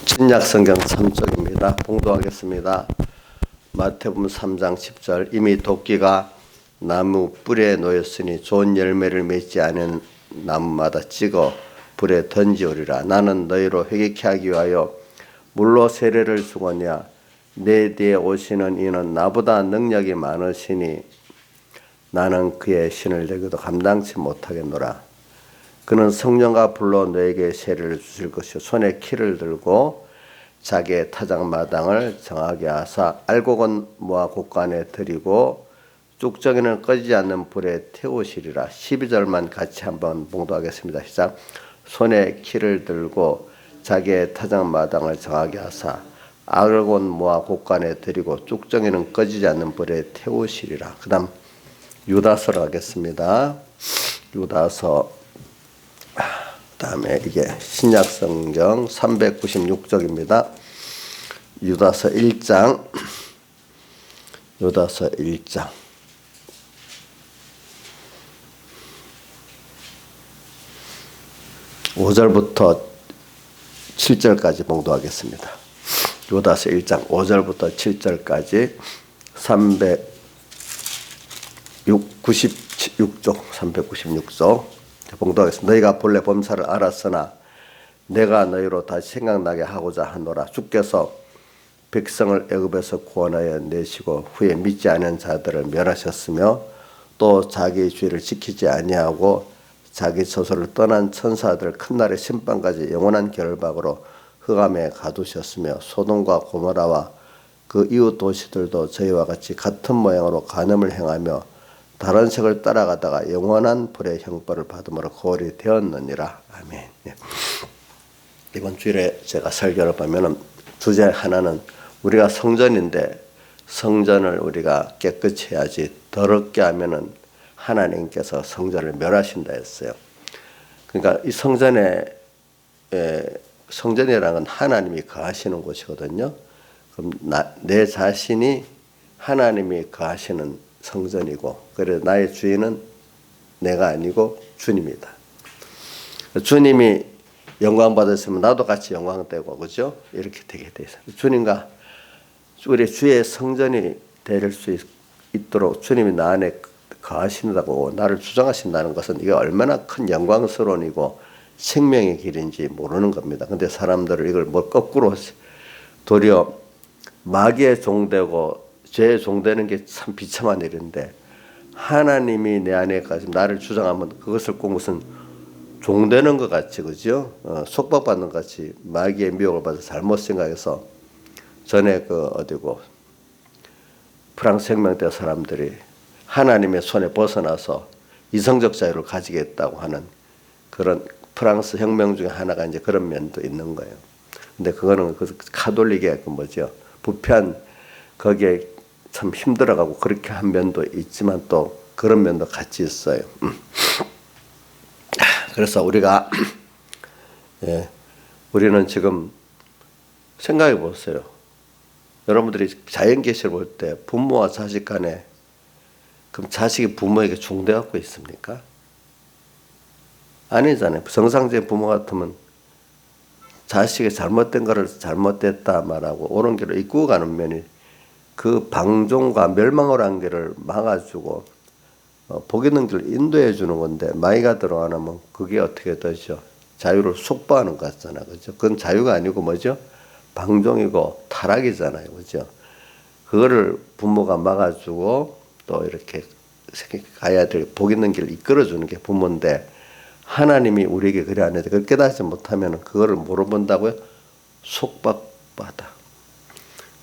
신약성경 3쪽입니다. 봉독하겠습니다. 마태복음 3장 10절 이미 도끼가 나무 뿔에 놓였으니 좋은 열매를 맺지 않은 나무마다 찍어 불에 던지오리라. 나는 너희로 회개케 하기 위하여 물로 세례를 주거냐. 내 뒤에 오시는 이는 나보다 능력이 많으시니 나는 그의 신을 내게도 감당치 못하겠노라. 그는 성령과 불로 너에게 세례를 주실 것이요 손에 키를 들고 자기의 타작마당을 정하게 하사 알곡은 모아 곳간에 들이고 쭉정이는 꺼지지 않는 불에 태우시리라. 12절만 같이 한번 봉독하겠습니다. 시작. 손에 키를 들고 자기의 타작마당을 정하게 하사 알곡은 모아 곳간에 들이고 쭉정이는 꺼지지 않는 불에 태우시리라. 그 다음 유다서로 하겠습니다. 유다서 다음에 이게 신약성경 396쪽입니다. 유다서 1장 5절부터 7절까지 봉독하겠습니다. 유다서 1장 5절부터 7절까지 396쪽 봉독하겠습니다. 너희가 본래 범사를 알았으나 내가 너희로 다시 생각나게 하고자 하노라. 주께서 백성을 애굽에서 구원하여 내시고 후에 믿지 않은 자들을 멸하셨으며 또 자기 죄를 지키지 아니하고 자기 처소를 떠난 천사들 큰 날의 심판까지 영원한 결박으로 흑암에 가두셨으며 소돔과 고모라와 그 이웃 도시들도 저희와 같이 같은 모양으로 간음을 행하며 다른 색을 따라가다가 영원한 불의 형벌을 받음으로 거울이 되었느니라. 아멘. 이번 주일에 제가 설교를 보면은 주제 하나는 우리가 성전인데 성전을 우리가 깨끗이 해야지 더럽게 하면은 하나님께서 성전을 멸하신다 했어요. 그러니까 이 성전이라는 건 하나님이 거하시는 곳이거든요. 그럼 내 자신이 하나님이 거하시는 성전이고, 그래서 나의 주인은 내가 아니고 주님이다. 주님이 영광 받으시면 나도 같이 영광되고, 그죠? 이렇게 되게 돼 있어요. 주님과 우리 주의 성전이 될 수 있도록 주님이 나 안에 거하신다고 나를 주장하신다는 것은 이게 얼마나 큰 영광스러운 이고 생명의 길인지 모르는 겁니다. 근데 사람들은 이걸 뭐 거꾸로 도리어 마귀의 종되고 죄의 종되는 게 참 비참한 일인데, 하나님이 내 안에 가지고 나를 주장하면 그것을 꼭 무슨 종되는 것 같이, 그죠? 속박받는 것 같이 마귀의 미혹을 받아서 잘못 생각해서 전에 프랑스 혁명 때 사람들이 하나님의 손에 벗어나서 이성적 자유를 가지겠다고 하는 그런 프랑스 혁명 중에 하나가 이제 그런 면도 있는 거예요. 근데 그거는 카톨릭의 부패한 거기에 참 힘들어가고 그렇게 한 면도 있지만 또 그런 면도 같이 있어요. 그래서 우리는 지금 생각해 보세요. 여러분들이 자연계시를 볼 때 부모와 자식 간에 그럼 자식이 부모에게 종돼 갖고 있습니까? 아니잖아요. 정상적인 부모 같으면 자식이 잘못된 거를 잘못됐다 말하고 옳은 길을 이끌고 가는 면이 그 방종과 멸망을 한 길을 막아주고 복 있는 길을 인도해 주는 건데, 마귀가 들어가면 그게 어떻게 되죠? 자유를 속박하는 것 같잖아요. 그죠? 그건 자유가 아니고 뭐죠? 방종이고 타락이잖아요. 그죠? 그거를 부모가 막아주고 또 이렇게 가야 될 복 있는 길을 이끌어 주는 게 부모인데, 하나님이 우리에게 그래 안 해도 그걸 깨닫지 못하면 그거를 뭐로 본다고요? 속박받아.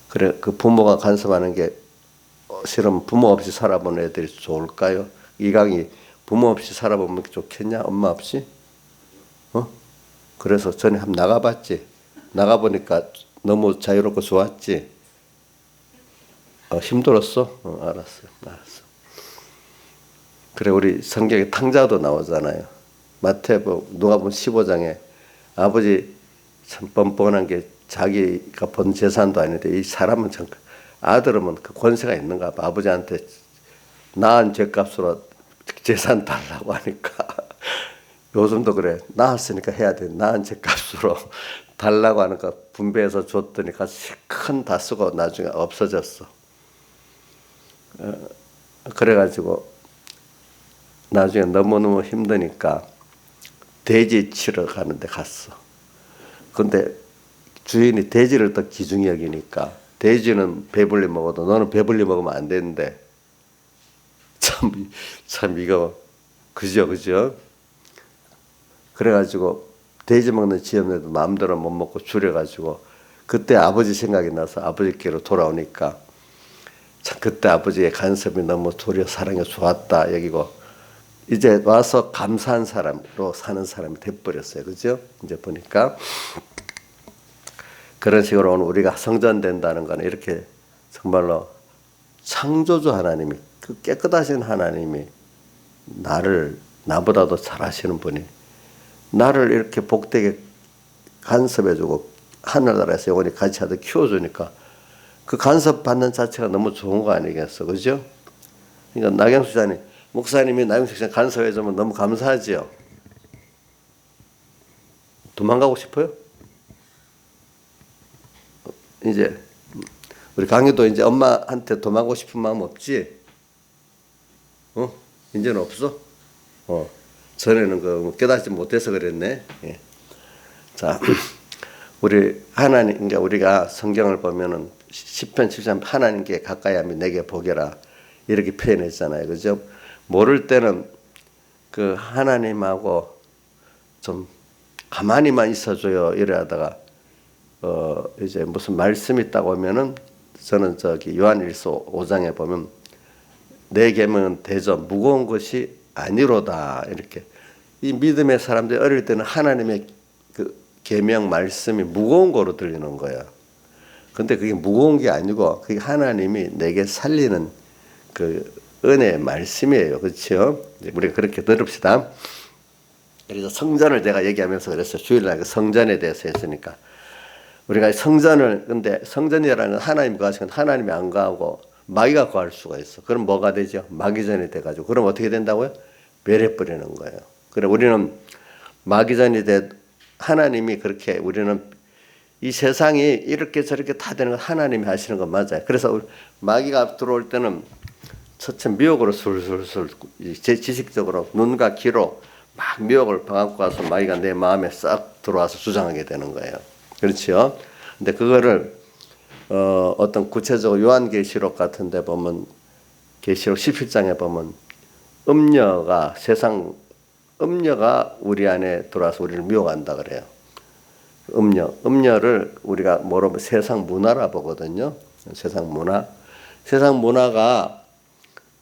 그래, 그 부모가 간섭하는 게 실은 부모 없이 살아본 애들이 좋을까요? 이 강의 부모 없이 살아보면 좋겠냐? 엄마 없이? 그래서 전에 한번 나가봤지. 나가보니까 너무 자유롭고 좋았지. 힘들었어? 알았어. 그래, 우리 성경에 탕자도 나오잖아요. 누가복음 15장에 아버지 참 뻔뻔한 게 자기가 번 재산도 아닌데 이 사람은 참 아들은 그 권세가 있는가 봐. 아버지한테 낳은 죄값으로 재산 달라고 하니까 요즘도 그래. 나았으니까 해야 돼. 나은 죗값으로 달라고 하는 거 분배해서 줬더니 가서 실컷 다 쓰고 나중에 없어졌어. 그래가지고 나중에 너무너무 힘드니까 돼지 치러 가는데 갔어. 근데 주인이 돼지를 또 귀중히 여기니까 돼지는 배불리 먹어도 너는 배불리 먹으면 안 되는데 참 이거 그죠? 그래가지고 돼지 먹는 지엄네도 마음대로 못 먹고 줄여가지고 그때 아버지 생각이 나서 아버지께로 돌아오니까 참 그때 아버지의 간섭이 너무 도리어 사랑이 좋았다 여기고 이제 와서 감사한 사람으로 사는 사람이 돼버렸어요. 그죠? 이제 보니까 그런 식으로 오늘 우리가 성전된다는 거는 이렇게 정말로 창조주 하나님이 그 깨끗하신 하나님이 나보다도 잘하시는 분이 나를 이렇게 복되게 간섭해주고 하늘나라에서 영원히 같이 하듯 키워주니까 그 간섭 받는 자체가 너무 좋은 거 아니겠어, 그죠? 그러니까 나경수 장님, 목사님이 나경수 장 간섭해주면 너무 감사하지요. 도망가고 싶어요? 이제 우리 강희도 이제 엄마한테 도망가고 싶은 마음 없지? 이제는 없어? 전에는 그 깨닫지 못해서 그랬네. 예. 자, 우리 하나님, 그러니까 우리가 성경을 보면은 10편 7편 하나님께 가까이 하면 내게 보게라 이렇게 표현했잖아요, 그죠? 모를 때는 그 하나님하고 좀 가만히만 있어줘요 이래 하다가 이제 무슨 말씀이 있다고 하면은 저는 저기 요한일서 5장에 보면 내 계명은 대저 무거운 것이 아니로다 이렇게 이 믿음의 사람들이 어릴 때는 하나님의 그 계명 말씀이 무거운 거로 들리는 거야. 근데 그게 무거운 게 아니고 그게 하나님이 내게 살리는 그 은혜의 말씀이에요. 그렇죠? 우리가 그렇게 들읍시다. 그래서 성전을 제가 얘기하면서 그랬어요. 주일날 그 성전에 대해서 했으니까. 우리가 성전을 근데 성전이라는 건 하나님 거하시건 하나님이 안 거하고 마귀가 거할 수가 있어. 그럼 뭐가 되죠? 마귀전이 돼가지고 그럼 어떻게 된다고요? 멸해버리는 거예요. 그래 우리는 마귀전이 돼 하나님이 그렇게 우리는 이 세상이 이렇게 저렇게 다 되는 건 하나님이 하시는 건 맞아요. 그래서 마귀가 들어올 때는 첫째 미혹으로 술술술 제 지식적으로 눈과 귀로 막 미혹을 방앗고 가서 마귀가 내 마음에 싹 들어와서 주장하게 되는 거예요. 그렇죠? 근데 그거를 어떤 구체적으로 요한계시록 같은 데 보면 계시록 17장에 보면 음녀가 우리 안에 들어와서 우리를 미혹한다 그래요. 음녀를 우리가 뭐로 세상 문화라 보거든요. 세상 문화가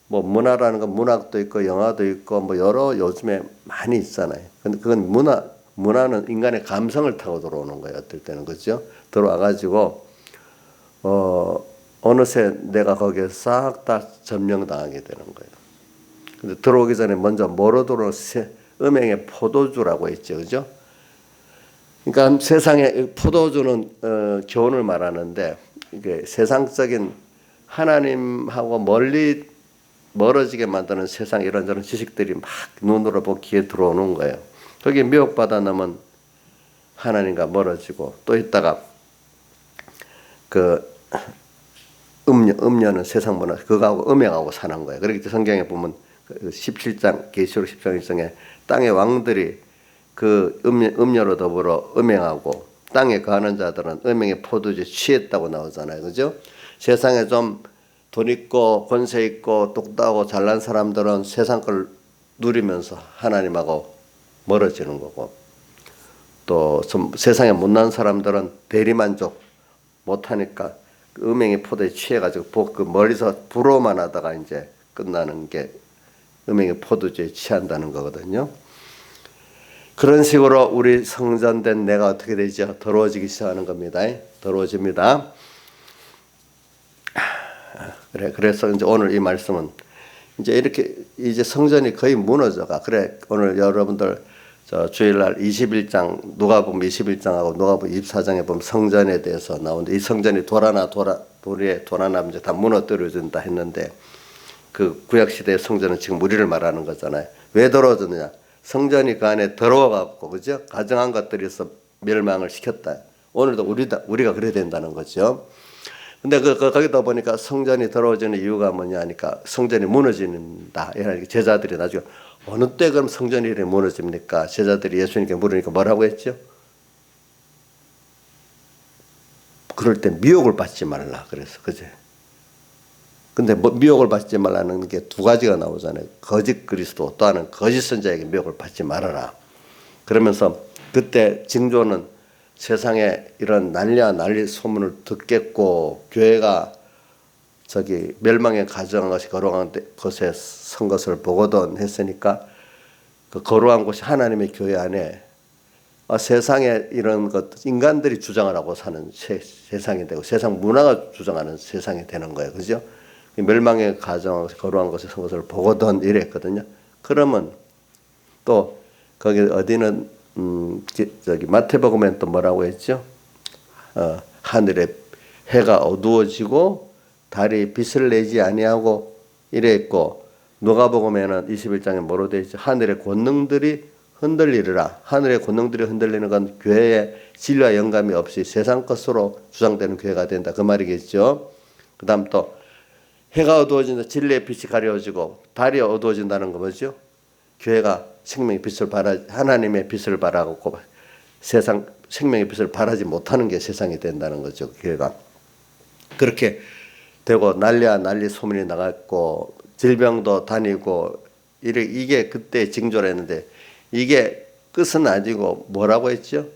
뭐 문화라는 건 문학도 있고 영화도 있고 뭐 여러 요즘에 많이 있잖아요. 근데 그건 문화는 인간의 감성을 타고 들어오는 거예요. 어떨 때는 그죠? 들어와가지고 어느새 내가 거기에 싹 다 점령당하게 되는 거예요. 근데 들어오기 전에 먼저 뭐로 들어오는 음행의 포도주라고 했죠, 그죠? 그러니까 세상의 포도주는 교훈을 말하는데 이게 세상적인 하나님하고 멀어지게 만드는 세상 이런저런 지식들이 막 눈으로 보기에 들어오는 거예요. 거기에 미혹받아 나면 하나님과 멀어지고 또 있다가 그 음녀는 세상 문화 그거하고 음행하고 사는 거예요. 그렇기 성경에 보면 17장 계시록 10장 1장에 땅의 왕들이 그 음녀로 더불어 음행하고 땅에 거하는 자들은 음행의 포도주에 취했다고 나오잖아요. 그죠? 세상에 좀 돈 있고 권세 있고 똑똑하고 잘난 사람들은 세상 걸 누리면서 하나님하고 멀어지는 거고 또 세상에 못난 사람들은 대리만족 못하니까 그 음행의 포도에 취해가지고 그 멀리서 부러워만 하다가 이제 끝나는 게 음행의 포도주에 취한다는 거거든요. 그런 식으로 우리 성전된 내가 어떻게 되죠? 더러워지기 시작하는 겁니다. 더러워집니다. 그래서 이제 오늘 이 말씀은 이제 이렇게 이제 성전이 거의 무너져가. 그래 오늘 여러분들 주일날 21장 누가복음 21장하고 누가복음 24장에 보면 성전에 대해서 나오는데 이 성전이 돌에 돌아나면 이제 다 무너뜨려진다 했는데 그 구약 시대의 성전은 지금 우리를 말하는 거잖아요. 왜 더러워졌느냐? 성전이 그 안에 더러워갖고, 그죠? 가증한 것들에서 멸망을 시켰다. 오늘도 우리가 그래야 된다는 거죠. 근데 거기다 보니까 성전이 더러워지는 이유가 뭐냐 하니까 성전이 무너진다. 제자들이 나중에 어느 때 그럼 성전이 이렇게 무너집니까? 제자들이 예수님께 물으니까 뭐라고 했죠? 그럴 때 미혹을 받지 말라. 그래서, 그제? 근데 미혹을 받지 말라는 게 두 가지가 나오잖아요. 거짓 그리스도, 또 하나는 거짓 선자에게 미혹을 받지 말아라. 그러면서 그때 징조는 세상에 이런 난리 소문을 듣겠고, 교회가 멸망에 가져간 것이 거룩한 것에 선 것을 보거든 했으니까, 그 거룩한 곳이 하나님의 교회 안에 세상에 이런 것, 인간들이 주장을 하고 사는 세상이 되고, 세상 문화가 주장하는 세상이 되는 거예요. 그죠? 멸망에 가져간 것이 거룩한 것에 선 것을 보거든 이랬거든요. 그러면 또 거기 어디는 마태복음엔 또 뭐라고 했죠? 하늘에 해가 어두워지고 달이 빛을 내지 아니하고 이랬고, 누가복음에는 21장에 뭐로 되어 있죠? 하늘의 권능들이 흔들리리라. 하늘의 권능들이 흔들리는 건 교회의 진리와 영감이 없이 세상 것으로 주장되는 교회가 된다. 그 말이겠죠. 그 다음 또 해가 어두워진다. 진리의 빛이 가려지고 달이 어두워진다는 거 뭐죠? 교회가 생명의 빛을 하나님의 빛을 바라고 세상 생명의 빛을 바라지 못하는 게 세상이 된다는 거죠. 교회가 그렇게 되고 난리 소문이 나갔고 질병도 다니고 이게 그때 징조라 했는데, 이게 끝은 아니고 뭐라고 했죠?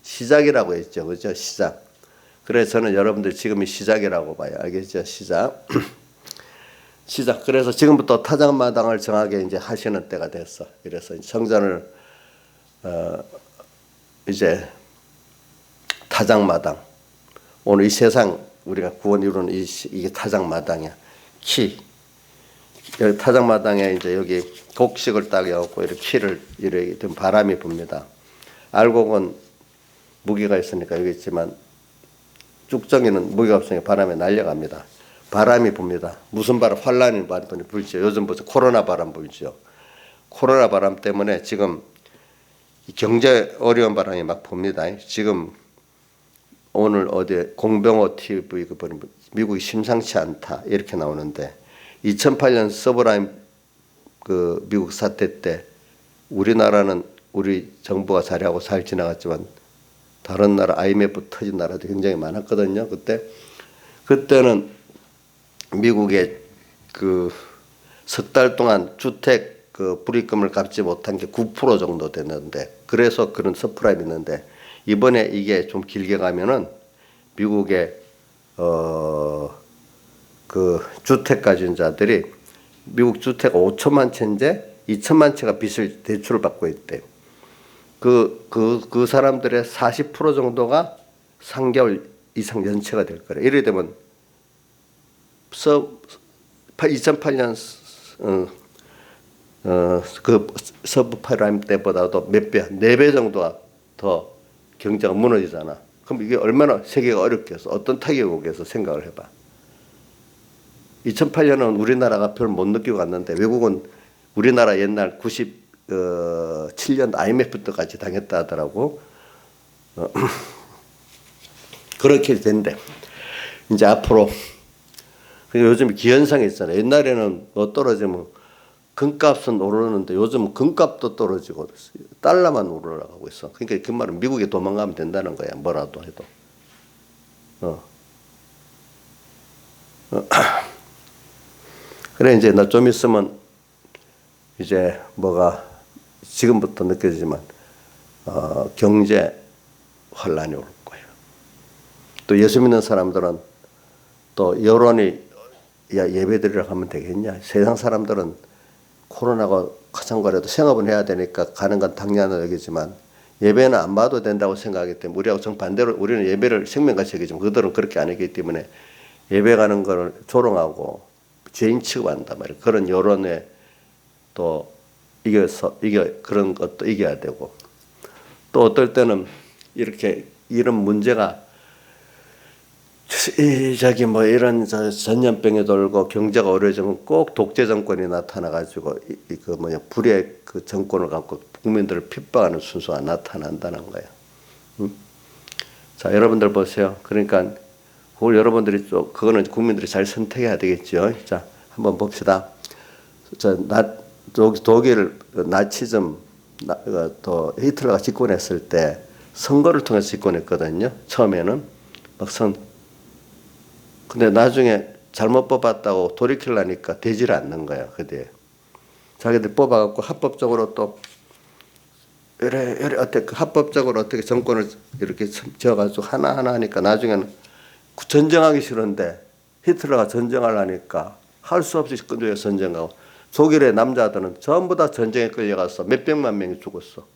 시작이라고 했죠. 그죠? 시작. 그래서 저는 여러분들 지금이 시작이라고 봐요. 알겠죠? 시작. 시작. 그래서 지금부터 타작마당을 정하게 이제 하시는 때가 됐어. 그래서 성전을 이제 타작마당. 오늘 이 세상 우리가 구원 이루는 이게 타작마당이야. 여기 타작마당에 이제 여기 곡식을 딱 해갖고 이렇게 키를 이렇게 좀 바람이 붑니다. 알곡은 무게가 있으니까 여기 있지만 쭉정이는 무게가 없으니까 바람에 날려갑니다. 바람이 붑니다. 무슨 바람? 환란이 바람이 불죠. 요즘 보세요. 코로나 바람 불죠. 코로나 바람 때문에 지금 경제 어려운 바람이 막 붑니다. 지금 오늘 어디 공병호 TV 그 보면 미국이 심상치 않다 이렇게 나오는데, 2008년 서브라임 그 미국 사태 때 우리나라는 우리 정부가 잘하고 잘 지나갔지만 다른 나라 IMF 터진 나라도 굉장히 많았거든요. 그때는 미국의 그 석 달 동안 주택 그 불입금을 갚지 못한 게 9% 정도 됐는데, 그래서 그런 서프라임이 있는데, 이번에 이게 좀 길게 가면은 미국의 그 주택 가진 자들이 미국 주택 5천만 채인데 2천만 채가 빚을 대출을 받고 있대. 그 사람들의 40% 정도가 3개월 이상 연체가 될 거래. 이래 되면 2008년 그 서브프라임 때보다도 몇 배, 4배 정도가 더 경제가 무너지잖아. 그럼 이게 얼마나 세계가 어렵겠어. 어떤 타격이 오겠어. 생각을 해봐. 2008년은 우리나라가 별 못 느끼고 갔는데 외국은 우리나라 옛날 97년 IMF 때까지 당했다 하더라고. 그렇게 된대. 이제 앞으로 요즘 기현상이 있잖아요. 옛날에는 뭐 떨어지면 금값은 오르는데 요즘 금값도 떨어지고 달러만 올라가고 있어. 그러니까 그 말은 미국에 도망가면 된다는 거야. 뭐라도 해도. 그래 이제 나 좀 있으면 이제 뭐가 지금부터 느껴지지만 경제 환란이 올 거예요. 또 예수 믿는 사람들은 또 여론이 예배드리러 가면 되겠냐. 세상 사람들은 코로나가 가상거래도 생업은 해야 되니까 가는 건 당연한 얘기지만 예배는 안 봐도 된다고 생각하기 때문에 우리하고 정반대로 우리는 예배를 생명같이 여기지만 그들은 그렇게 안 하기 때문에 예배 가는 걸 조롱하고 죄인 취급한단 말이에요. 그런 여론에 또 그런 것도 이겨야 되고, 또 어떨 때는 이런 문제가 이 저기 뭐 이런 전염병이 돌고 경제가 어려워지면 꼭 독재 정권이 나타나 가지고 그 뭐냐 불의 그 정권을 갖고 국민들을 핍박하는 순서가 나타난다는 거예요. 자, 여러분들 보세요. 그러니까 그걸 여러분들이 또 그거는 국민들이 잘 선택해야 되겠죠. 자, 한번 봅시다. 독일 나치즘 또 히틀러가 집권했을 때 선거를 통해서 집권했거든요. 처음에는 근데 나중에 잘못 뽑았다고 돌이키려니까 되지를 않는 거예요. 그때 자기들 뽑아갖고 합법적으로 또 이래 어떻게 합법적으로 어떻게 정권을 이렇게 지어가지고 하나하나 하니까 나중에는 전쟁하기 싫은데 히틀러가 전쟁하려니까 할 수 없이 끈적여 전쟁하고 독일의 남자들은 전부 다 전쟁에 끌려가서 몇백만 명이 죽었어.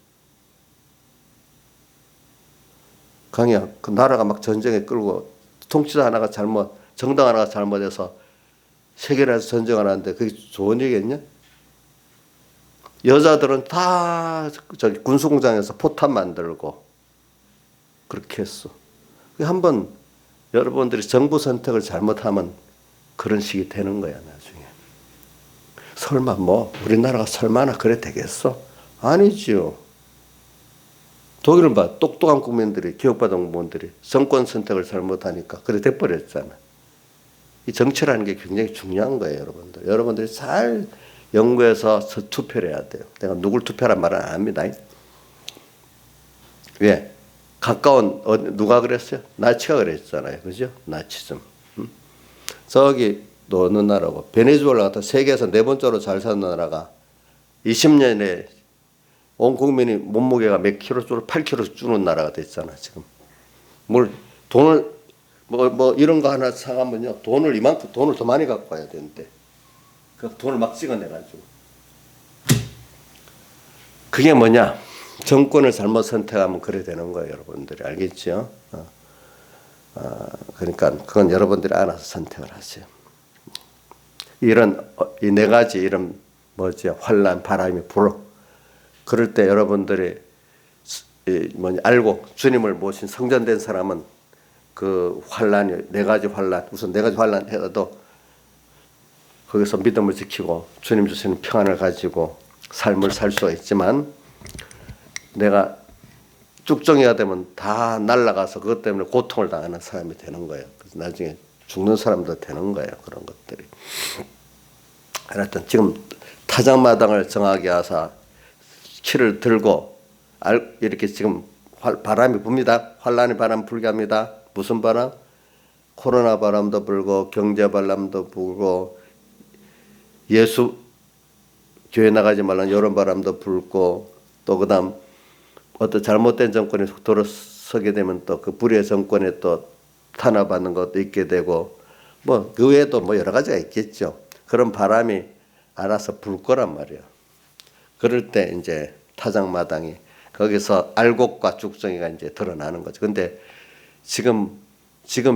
강이야. 그 나라가 막 전쟁에 끌고 통치자 하나가 정당 하나가 잘못해서 세계에서 전쟁을 하는데 그게 좋은 얘기겠냐? 여자들은 다 저기 군수공장에서 포탄 만들고 그렇게 했어. 한번 여러분들이 정부 선택을 잘못하면 그런 식이 되는 거야 나중에. 설마 뭐 우리나라가 설마나 그래 되겠어? 아니지요. 독일은 봐. 똑똑한 국민들이 교육받은 국민들이 정권 선택을 잘못하니까 그래 돼버렸잖아. 이 정치라는 게 굉장히 중요한 거예요 여러분들. 여러분들이 잘 연구해서 투표를 해야 돼요. 내가 누굴 투표란 말은 안 합니다. 왜? 가까운 누가 그랬어요? 나치가 그랬잖아요. 그죠? 나치즘. 저기 또 어느 나라고 베네수엘라 같은 세계에서 네 번째로 잘 사는 나라가 20년에 온 국민이 몸무게가 몇 킬로 줄어 8킬로 주는 나라가 됐잖아 지금. 뭘 돈을 뭐 이런 거 하나 사가면요 돈을 이만큼 돈을 더 많이 갖고 와야 되는데 그 돈을 막 찍어내가지고 그게 뭐냐? 정권을 잘못 선택하면 그래 되는 거예요 여러분들이 알겠죠? 그러니까 그건 여러분들이 알아서 선택을 하세요. 이런 이 네 가지 이런 뭐죠? 환란, 바람이 불어. 그럴 때 여러분들이 알고 주님을 모신 성전된 사람은 그 환란이 네 가지 환란 우선 네 가지 환란 해도 거기서 믿음을 지키고 주님 주시는 평안을 가지고 삶을 살 수가 있지만 내가 쭉정이가 되면 다 날아가서 그것 때문에 고통을 당하는 사람이 되는 거예요. 그래서 나중에 죽는 사람도 되는 거예요. 그런 것들이. 하여튼 지금 타작마당을 정하게 하사 키를 들고 이렇게 지금 바람이 붑니다. 환란의 바람 불게 합니다. 무슨 바람? 코로나 바람도 불고 경제 바람도 불고 예수 교회 나가지 말라는 이런 바람도 불고 또 그다음 어떤 잘못된 정권이 들어서게 되면 또 그 불의의 정권에 또 탄압받는 것도 있게 되고 뭐 그 외에도 뭐 여러 가지가 있겠죠. 그런 바람이 알아서 불 거란 말이에요. 그럴 때 이제 타작마당이 거기서 알곡과 쭉정이가 이제 드러나는 거죠. 근데 지금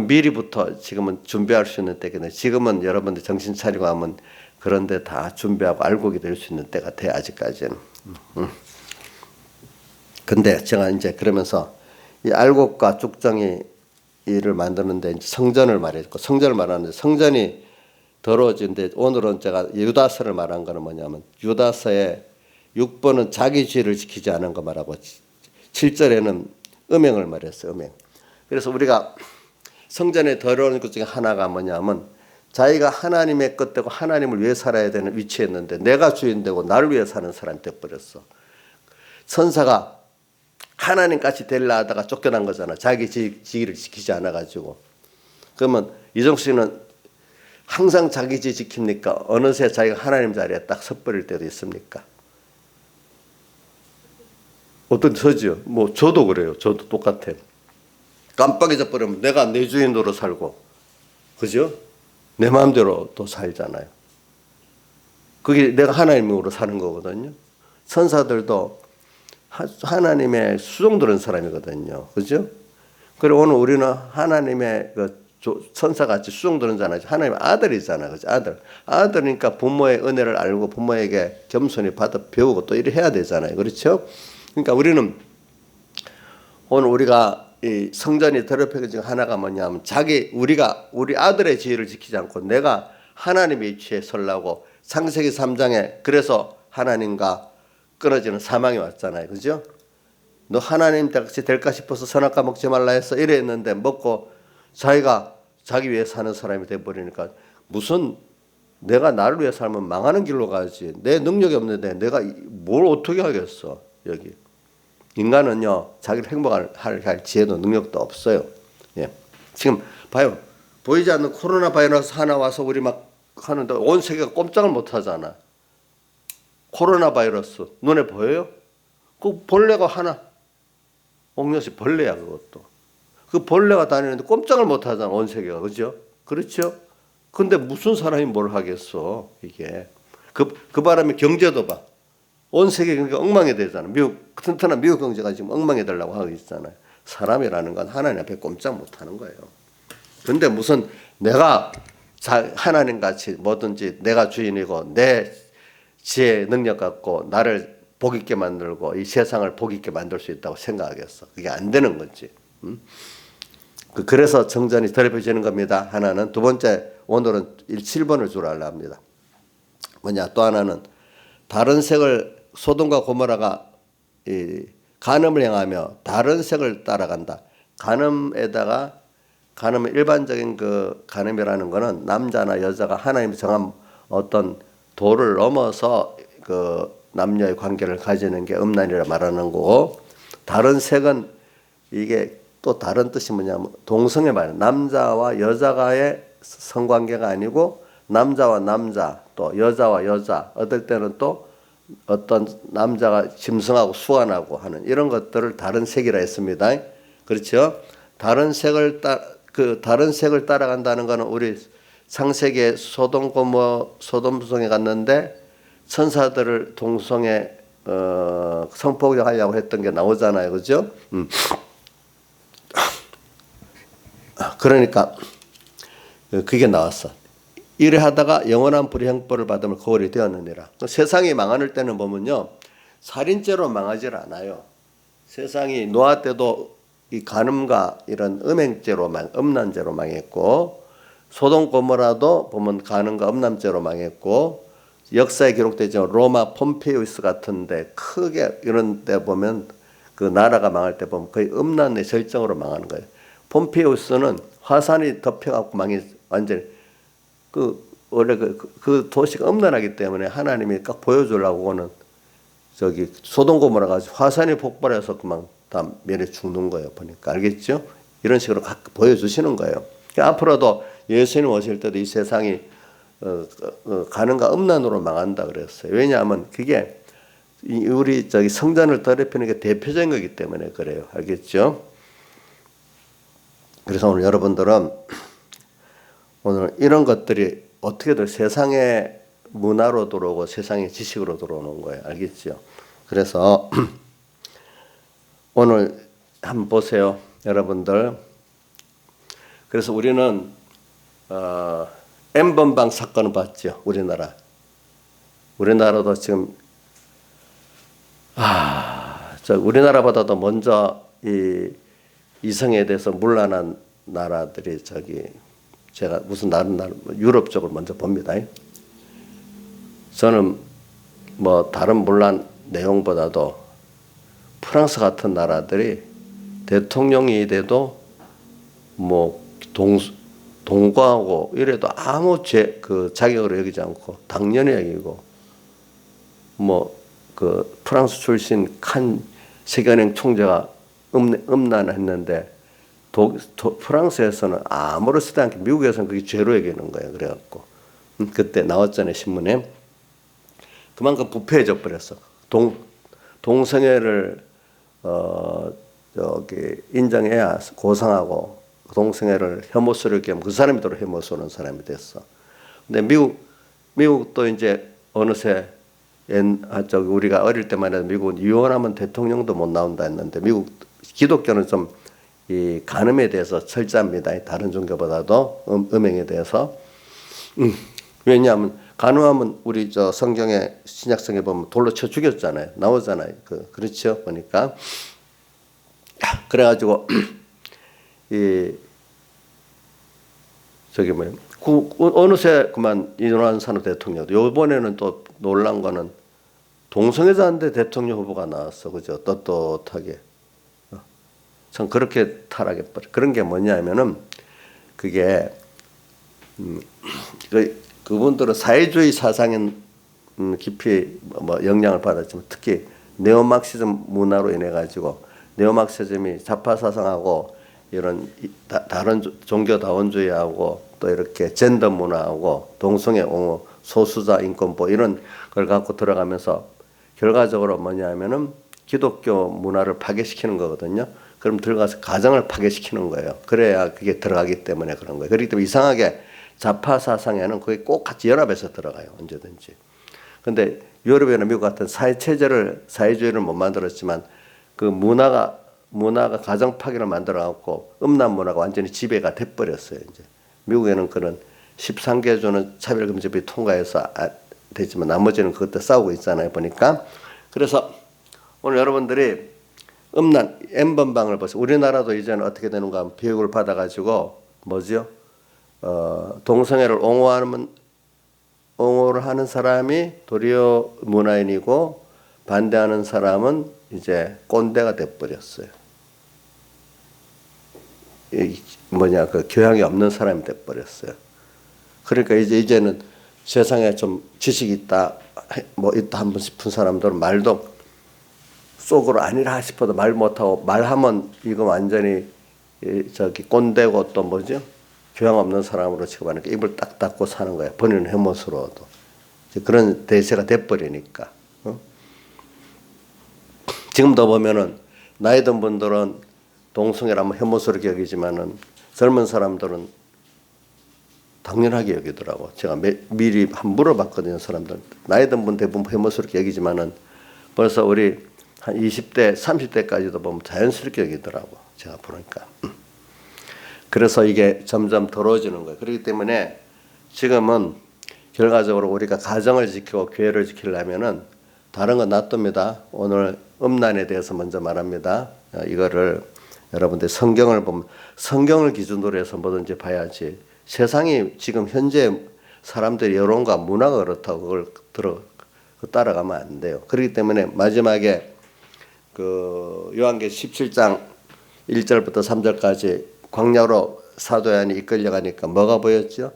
미리부터 지금은 준비할 수 있는 때겠네. 지금은 여러분들 정신 차리고 하면 그런데 다 준비하고 알곡이 될 수 있는 때가 돼 아직까지는. 근데 제가 이제 그러면서 이 알곡과 쭉정이를 만드는데 이제 성전을 말했고 성전을 말하는데 성전이 더러워지는데 오늘은 제가 유다서를 말한 거는 뭐냐면 유다서의 6번은 자기 죄를 지키지 않은 거 말하고 7절에는 음행을 말했어요. 음행. 그래서 우리가 성전에 더러운 것 중에 하나가 뭐냐면 자기가 하나님의 것 되고 하나님을 위해 살아야 되는 위치에 있는데 내가 주인 되고 나를 위해 사는 사람이 돼버렸어. 천사가 하나님같이 되려 하다가 쫓겨난 거잖아. 자기 지위를 지키지 않아가지고. 그러면 이정수 씨는 항상 자기 지 지킵니까? 어느새 자기가 하나님 자리에 딱 섰버릴 때도 있습니까? 어떤 저지요? 뭐 저도 그래요. 저도 똑같아요. 깜빡 잊어버리면 내가 내 주인으로 살고 그죠? 내 마음대로 또 살잖아요. 그게 내가 하나님으로 사는 거거든요. 천사들도 하나님의 수종들은 사람이거든요. 그죠? 그리고 오늘 우리는 하나님의 천사같이 수종들은 자잖아요. 하나님의 아들이잖아요. 그죠? 아들이니까 부모의 은혜를 알고 부모에게 겸손히 받아 배우고 또 이래 해야 되잖아요. 그렇죠? 그러니까 우리는 오늘 우리가 이 성전이 더럽혀진 하나가 뭐냐면 우리 아들의 지위를 지키지 않고 내가 하나님의 위치에 서려고 창세기 3장에 그래서 하나님과 끊어지는 사망이 왔잖아요. 그죠? 너 하나님 같이 될까 싶어서 선악과 먹지 말라 해서 이랬는데 먹고 자기 위해 사는 사람이 돼버리니까 무슨 내가 나를 위해 살면 망하는 길로 가지. 내 능력이 없는데 내가 뭘 어떻게 하겠어. 여기. 인간은요, 자기를 행복할 지혜도 능력도 없어요. 예. 지금 봐요. 보이지 않는 코로나 바이러스 하나 와서 우리 막 하는데 온 세계가 꼼짝을 못 하잖아. 코로나 바이러스. 눈에 보여요? 그 벌레가 하나. 옥녀시 벌레야, 그것도. 그 벌레가 다니는데 꼼짝을 못 하잖아, 온 세계가. 그죠? 그렇죠? 근데 무슨 사람이 뭘 하겠어, 이게. 그 바람에 경제도 봐. 온 세계 경제가 엉망이 되잖아. 튼튼한 미국 경제가 지금 엉망이 되려고 하고 있잖아요. 사람이라는 건 하나님 앞에 꼼짝 못 하는 거예요. 근데 무슨 내가 하나님 같이 뭐든지 내가 주인이고 내 지혜 능력 갖고 나를 복 있게 만들고 이 세상을 복 있게 만들 수 있다고 생각하겠어. 그게 안 되는 거지. 그래서 정전이 더럽혀지는 겁니다. 하나는. 두 번째, 오늘은 7번을 주로 하려 합니다. 뭐냐, 또 하나는 다른 색을 소돔과 고모라가 간음을 행하며 다른 색을 따라간다. 간음은 일반적인 그 간음이라는 거는 남자나 여자가 하나님이 정한 어떤 도를 넘어서 그 남녀의 관계를 가지는 게 음란이라 말하는 거고, 다른 색은 이게 또 다른 뜻이 뭐냐면 동성애 말이에요. 남자와 여자가의 성관계가 아니고 남자와 남자 또 여자와 여자, 어떨 때는 또 어떤 남자가 짐승하고 수완하고 하는 이런 것들을 다른 색이라 했습니다. 그렇죠? 다른 색을 따라간다는 것은 우리 창세기에 소돔성에 갔는데 천사들을 동성애 성폭력하려고 했던 게 나오잖아요. 그죠? 그러니까 그게 나왔어. 이래 하다가 영원한 불의 형벌을 받으면 거울이 되었느니라. 세상이 망할 때는 보면요, 살인죄로 망하질 않아요. 세상이 노아 때도 이 간음과 이런 음란죄로 망했고, 소돔 고모라도 보면 간음과 음란죄로 망했고, 역사에 기록되죠. 로마 폼페이우스 같은데 크게 이런 데 보면 그 나라가 망할 때 보면 거의 음란의 절정으로 망하는 거예요. 폼페이우스는 화산이 덮여갖고 완전히 원래 그 도시가 음란하기 때문에 하나님이 딱 보여주려고는 소돔 고모라 가지고 화산이 폭발해서 그만 다 멸해 죽는 거예요. 보니까 알겠죠? 이런 식으로 보여주시는 거예요. 그러니까 앞으로도 예수님 오실 때도 이 세상이 가는가 음란으로 망한다 그랬어요. 왜냐하면 그게 우리 성전을 더럽히는 게 대표적인 거기 때문에 그래요. 알겠죠? 그래서 오늘 여러분들은 오늘 이런 것들이 어떻게든 세상의 문화로 들어오고 세상의 지식으로 들어오는 거예요. 알겠죠? 그래서 오늘 한번 보세요. 여러분들. 그래서 우리는 N번방 사건을 봤죠. 우리나라도 지금 우리나라보다도 먼저 이 이성에 대해서 문란한 나라들이 제가 무슨 유럽 쪽을 먼저 봅니다. 저는 뭐 다른 문란 내용보다도 프랑스 같은 나라들이 대통령이 돼도 뭐 동거하고 이래도 아무 자격으로 여기지 않고 당연히 여기고, 뭐 그 프랑스 출신 칸 세계은행 총재가 음란을 했는데 프랑스에서는 아무렇지도 않게 미국에서는 그게 죄로 여기는 거예요. 그래갖고 그때 나왔잖아요, 신문에. 그만큼 부패해져 버렸어. 동성애를 인정해야 고상하고 동성애를 혐오스럽게 하면 그 사람이 또 혐오스러운 사람이 됐어. 근데 미국도 이제 어느새 우리가 어릴 때만 해도 미국은 이혼하면 대통령도 못 나온다 했는데, 미국 기독교는 좀 이 간음에 대해서 철저합니다. 다른 종교보다도 음행에 대해서. 왜냐하면 간음하면 우리 성경에 신약성에 보면 돌로 쳐 죽였잖아요. 나오잖아요. 그렇죠. 보니까. 그래가지고 이 저기 뭐야 어느새 그만 이완산 대통령도 요번에는 또 놀란 거는 동성애자인데 대통령 후보가 나왔어. 그죠? 떳떳하게. 참 그렇게 타락해버려. 그런 게 뭐냐면은 그게 그분들은 사회주의 사상에 깊이 뭐 영향을 받았지만 특히 네오마르크시즘 문화로 인해 가지고 네오마르크시즘이 좌파 사상하고 이런 다른 종교 다원주의하고 또 이렇게 젠더 문화하고 동성애 옹호, 소수자 인권 보호 이런 걸 갖고 들어가면서 결과적으로 뭐냐면은 기독교 문화를 파괴시키는 거거든요. 그럼 들어가서 가정을 파괴시키는 거예요. 그래야 그게 들어가기 때문에 그런 거예요. 그렇기 때문에 이상하게 좌파 사상에는 거의 꼭 같이 연합해서 들어가요. 언제든지. 근데 유럽이나 미국 같은 사회주의를 못 만들었지만 그 문화가 가정 파괴를 만들어 갖고 음란 문화가 완전히 지배가 돼 버렸어요. 이제 미국에는 그런 13개조는 차별금지법이 통과해서 됐지만 나머지는 그것도 싸우고 있잖아요. 보니까. 그래서 오늘 여러분들이 음란 N번방을 보세요. 우리나라도 이제는 어떻게 되는가 하면 교육을 받아가지고 뭐죠? 동성애를 옹호를 하는 사람이 도리어 문화인이고 반대하는 사람은 이제 꼰대가 돼버렸어요. 그 교양이 없는 사람이 돼버렸어요. 그러니까 이제는 세상에 좀 지식이 있다, 뭐 있다 한 번 싶은 사람들은 말도 속으로 아니라 싶어도 말 못하고 말하면 이거 완전히 저기 꼰대고 또 뭐죠? 교양 없는 사람으로 취급하니까 입을 딱 닫고 사는 거야. 본인은 혐오스러워도. 그런 대세가 돼버리니까. 지금도 보면은 나이 든 분들은 동성애라면 혐오스럽게 여기지만은 젊은 사람들은 당연하게 여기더라고. 제가 미리 한번 물어봤거든요. 사람들. 나이 든 분 대부분 혐오스럽게 여기지만은 벌써 우리 한 20대, 30대까지도 보면 자연스럽게 여기더라고. 제가 보니까. 그래서 이게 점점 더러워지는 거예요. 그렇기 때문에 지금은 결과적으로 우리가 가정을 지키고 교회를 지키려면은 다른 건 놔둡니다. 오늘 음란에 대해서 먼저 말합니다. 이거를 여러분들 성경을 보면 성경을 기준으로 해서 뭐든지 봐야지. 세상이 지금 현재 사람들의 여론과 문화가 그렇다고 그걸 따라가면 안 돼요. 그렇기 때문에 마지막에 그 요한계시록 17장 1절부터 3절까지 광야로 사도 요한이 이끌려가니까 뭐가 보였죠?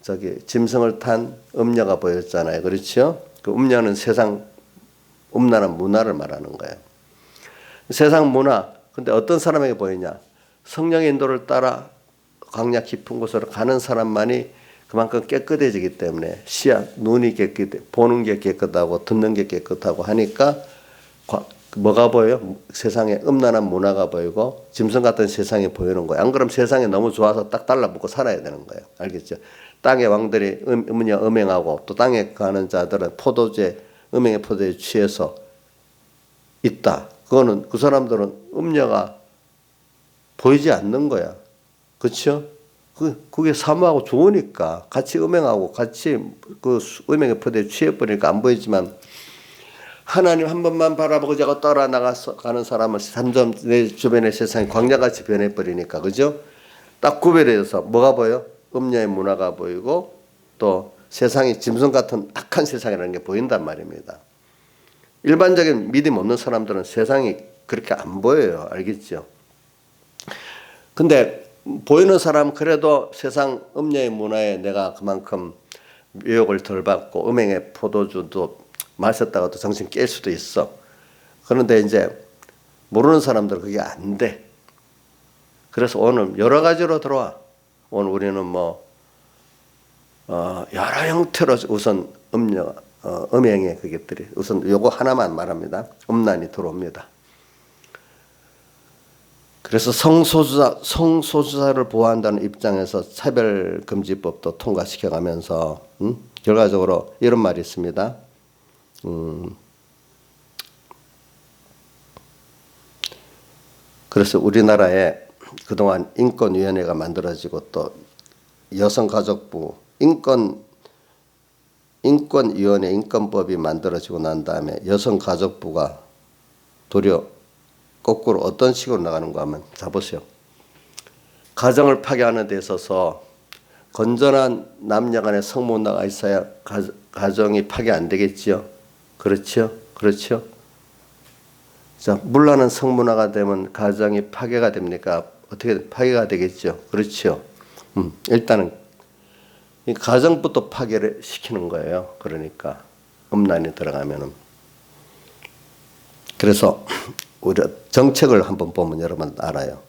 저기 짐승을 탄 음녀가 보였잖아요. 그렇죠? 그 음녀는 세상 음란한 문화를 말하는 거예요. 세상 문화. 근데 어떤 사람에게 보이냐? 성령의 인도를 따라 광야 깊은 곳으로 가는 사람만이 그만큼 깨끗해지기 때문에 눈이 보는 게 깨끗하고 듣는 게 깨끗하고 하니까 뭐가 보여요? 세상에 음란한 문화가 보이고 짐승 같은 세상이 보이는 거예요. 안 그러면 세상에 너무 좋아서 딱 달라붙고 살아야 되는 거예요. 알겠죠? 땅의 왕들이 음행하고 또 땅에 가는 자들은 음행의 포도주에 취해서 있다. 그거는 그 사람들은 음녀가 보이지 않는 거야. 그렇죠? 그게 사모하고 좋으니까 같이 음행하고 같이 그 음행의 포도에 취해버리니까 안 보이지만 하나님 한 번만 바라보고 자고 떠나 나가는 사람은 점점 내 주변의 세상이 광야같이 변해버리니까 그죠? 딱 구별해서 뭐가 보여? 음녀의 문화가 보이고 또 세상이 짐승 같은 악한 세상이라는 게 보인단 말입니다. 일반적인 믿음 없는 사람들은 세상이 그렇게 안 보여요. 알겠죠? 근데 보이는 사람은 그래도 세상 음녀의 문화에 내가 그만큼 유혹을 덜 받고 음행의 포도주도 마셨다가도 정신 깰 수도 있어. 그런데 이제 모르는 사람들은 그게 안 돼. 그래서 오늘 여러 가지로 들어와. 오늘 우리는 여러 형태로 우선 음행의 그것들이 우선 요거 하나만 말합니다. 음란이 들어옵니다. 그래서 성소수자를 보호한다는 입장에서 차별금지법도 통과시켜가면서 결과적으로 이런 말이 있습니다. 그래서 우리나라에 그동안 인권위원회가 만들어지고 또 여성가족부 인권위원회 인권법이 만들어지고 난 다음에 여성가족부가 도리어 거꾸로 어떤 식으로 나가는가 하면 자 보세요. 가정을 파괴하는 데 있어서 건전한 남녀 간의 성문화가 있어야 가정이 파괴 안 되겠지요. 그렇죠? 그렇죠? 자, 문란한 성문화가 되면 가정이 파괴가 됩니까? 어떻게 파괴가 되겠죠? 그렇죠? 일단은 이 가정부터 파괴를 시키는 거예요. 그러니까 음란이 들어가면은. 그래서 우리가 정책을 한번 보면 여러분 알아요.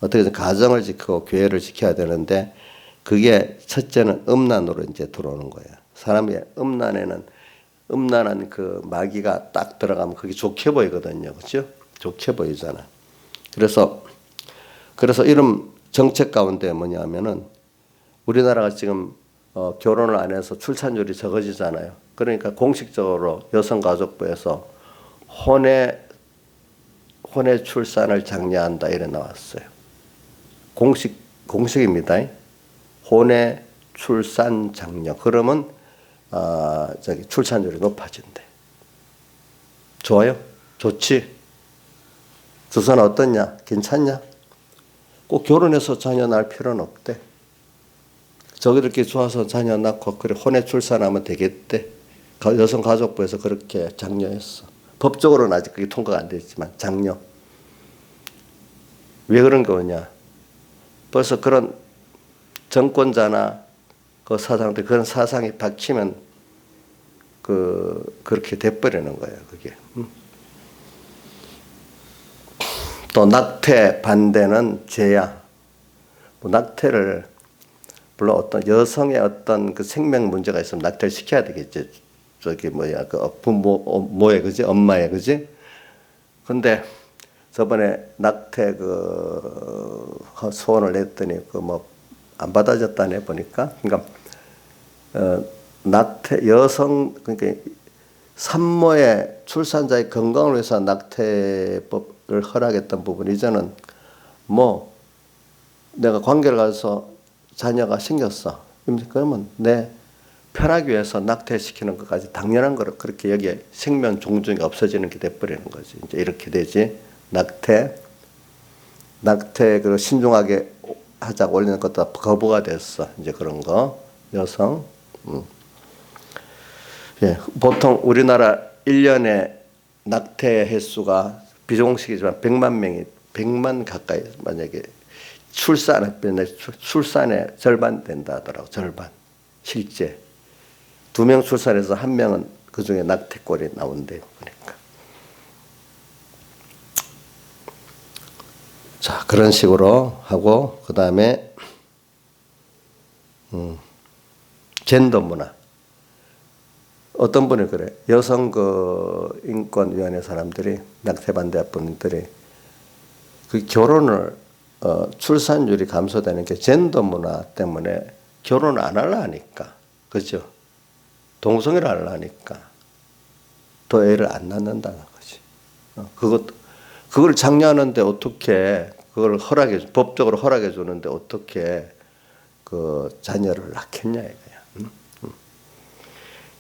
어떻게든 가정을 지키고 교회를 지켜야 되는데 그게 첫째는 음란으로 이제 들어오는 거예요. 사람이 음란한 그 마귀가 딱 들어가면 그게 좋게 보이거든요. 그렇죠? 좋게 보이잖아. 그래서 이런 정책 가운데 뭐냐면은 우리나라가 지금 결혼을 안 해서 출산율이 적어지잖아요. 그러니까 공식적으로 여성가족부에서 혼외 출산을 장려한다 이래 나왔어요. 공식입니다. 혼외 출산 장려. 그러면 출산율이 높아진대. 좋아요? 좋지? 조선 어떻냐? 괜찮냐? 꼭 결혼해서 자녀 낳을 필요는 없대. 저기들끼리 좋아서 자녀 낳고 그래 혼외 출산하면 되겠대. 여성가족부에서 그렇게 장려했어. 법적으로는 아직 그게 통과가 안 됐지만 장려. 왜 그런 거냐? 벌써 그런 정권자나 그 사상들 그런 사상이 박히면 그렇게 돼버리는 거예요. 그게. 또 낙태 반대는 죄야. 뭐 낙태를 물론 어떤 여성의 어떤 그 생명 문제가 있으면 낙태를 시켜야 되겠지. 저기 뭐야 그 부모의 그지 엄마의 그지. 근데 저번에 낙태 그 소원을 냈더니 그 뭐 안 받아줬다네 보니까. 그러니까 낙태 여성 그러니까 산모의 출산자의 건강을 위해서 낙태법을 허락했던 부분 이제는 뭐 내가 관계를 가서 자녀가 생겼어. 그러면 내 편하기 위해서 낙태시키는 것까지 당연한 거로 그렇게 여기에 생명 존중이 없어지는 게 돼버리는 거지. 이제 이렇게 되지. 낙태 그 신중하게 하자고 올리는 것도 거부가 됐어. 이제 그런 거 여성. 예, 보통 우리나라 1년에 낙태 횟수가 비정식이지만 100만 가까이 만약에 출산의 절반 된다 하더라고. 절반. 실제 2명 출산해서 1명은 그중에 낙태꼴이 나온대요. 그러니까. 자, 그런 식으로 하고 그다음에 젠더 문화. 어떤 분이 그래. 여성 그 인권위원회 사람들이 낙태 반대 분들이 그 결혼을 출산율이 감소되는 게 젠더 문화 때문에 결혼을 안 하려니까. 그죠? 동성애를 하려니까 더 애를 안 낳는다는 거지. 그걸 장려하는데 어떻게 그걸 법적으로 허락해 주는데 어떻게 그 자녀를 낳겠냐 이거야.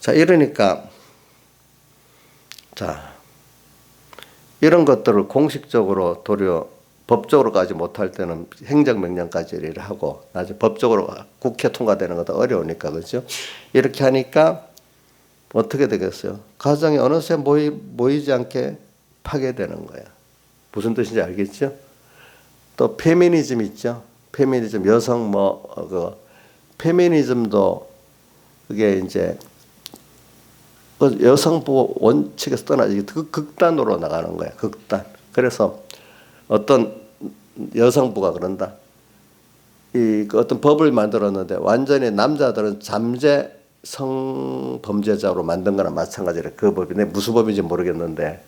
자, 이러니까 자, 이런 것들을 공식적으로 도리어 법적으로 가지 못할 때는 행정명령까지 일을 하고 나중에 법적으로 국회 통과되는 것도 어려우니까 그렇죠. 이렇게 하니까 어떻게 되겠어요? 가정이 어느새 모이지 않게 파괴되는 거야. 무슨 뜻인지 알겠죠? 또 페미니즘 있죠. 페미니즘 여성 페미니즘도 그게 이제 여성부 원칙에서 떠나지 극단으로 나가는 거야. 극단. 그래서 어떤 여성부가 그런다. 어떤 법을 만들었는데 완전히 남자들은 잠재 성범죄자로 만든 거나 마찬가지래. 그 법이 무슨 법인지 모르겠는데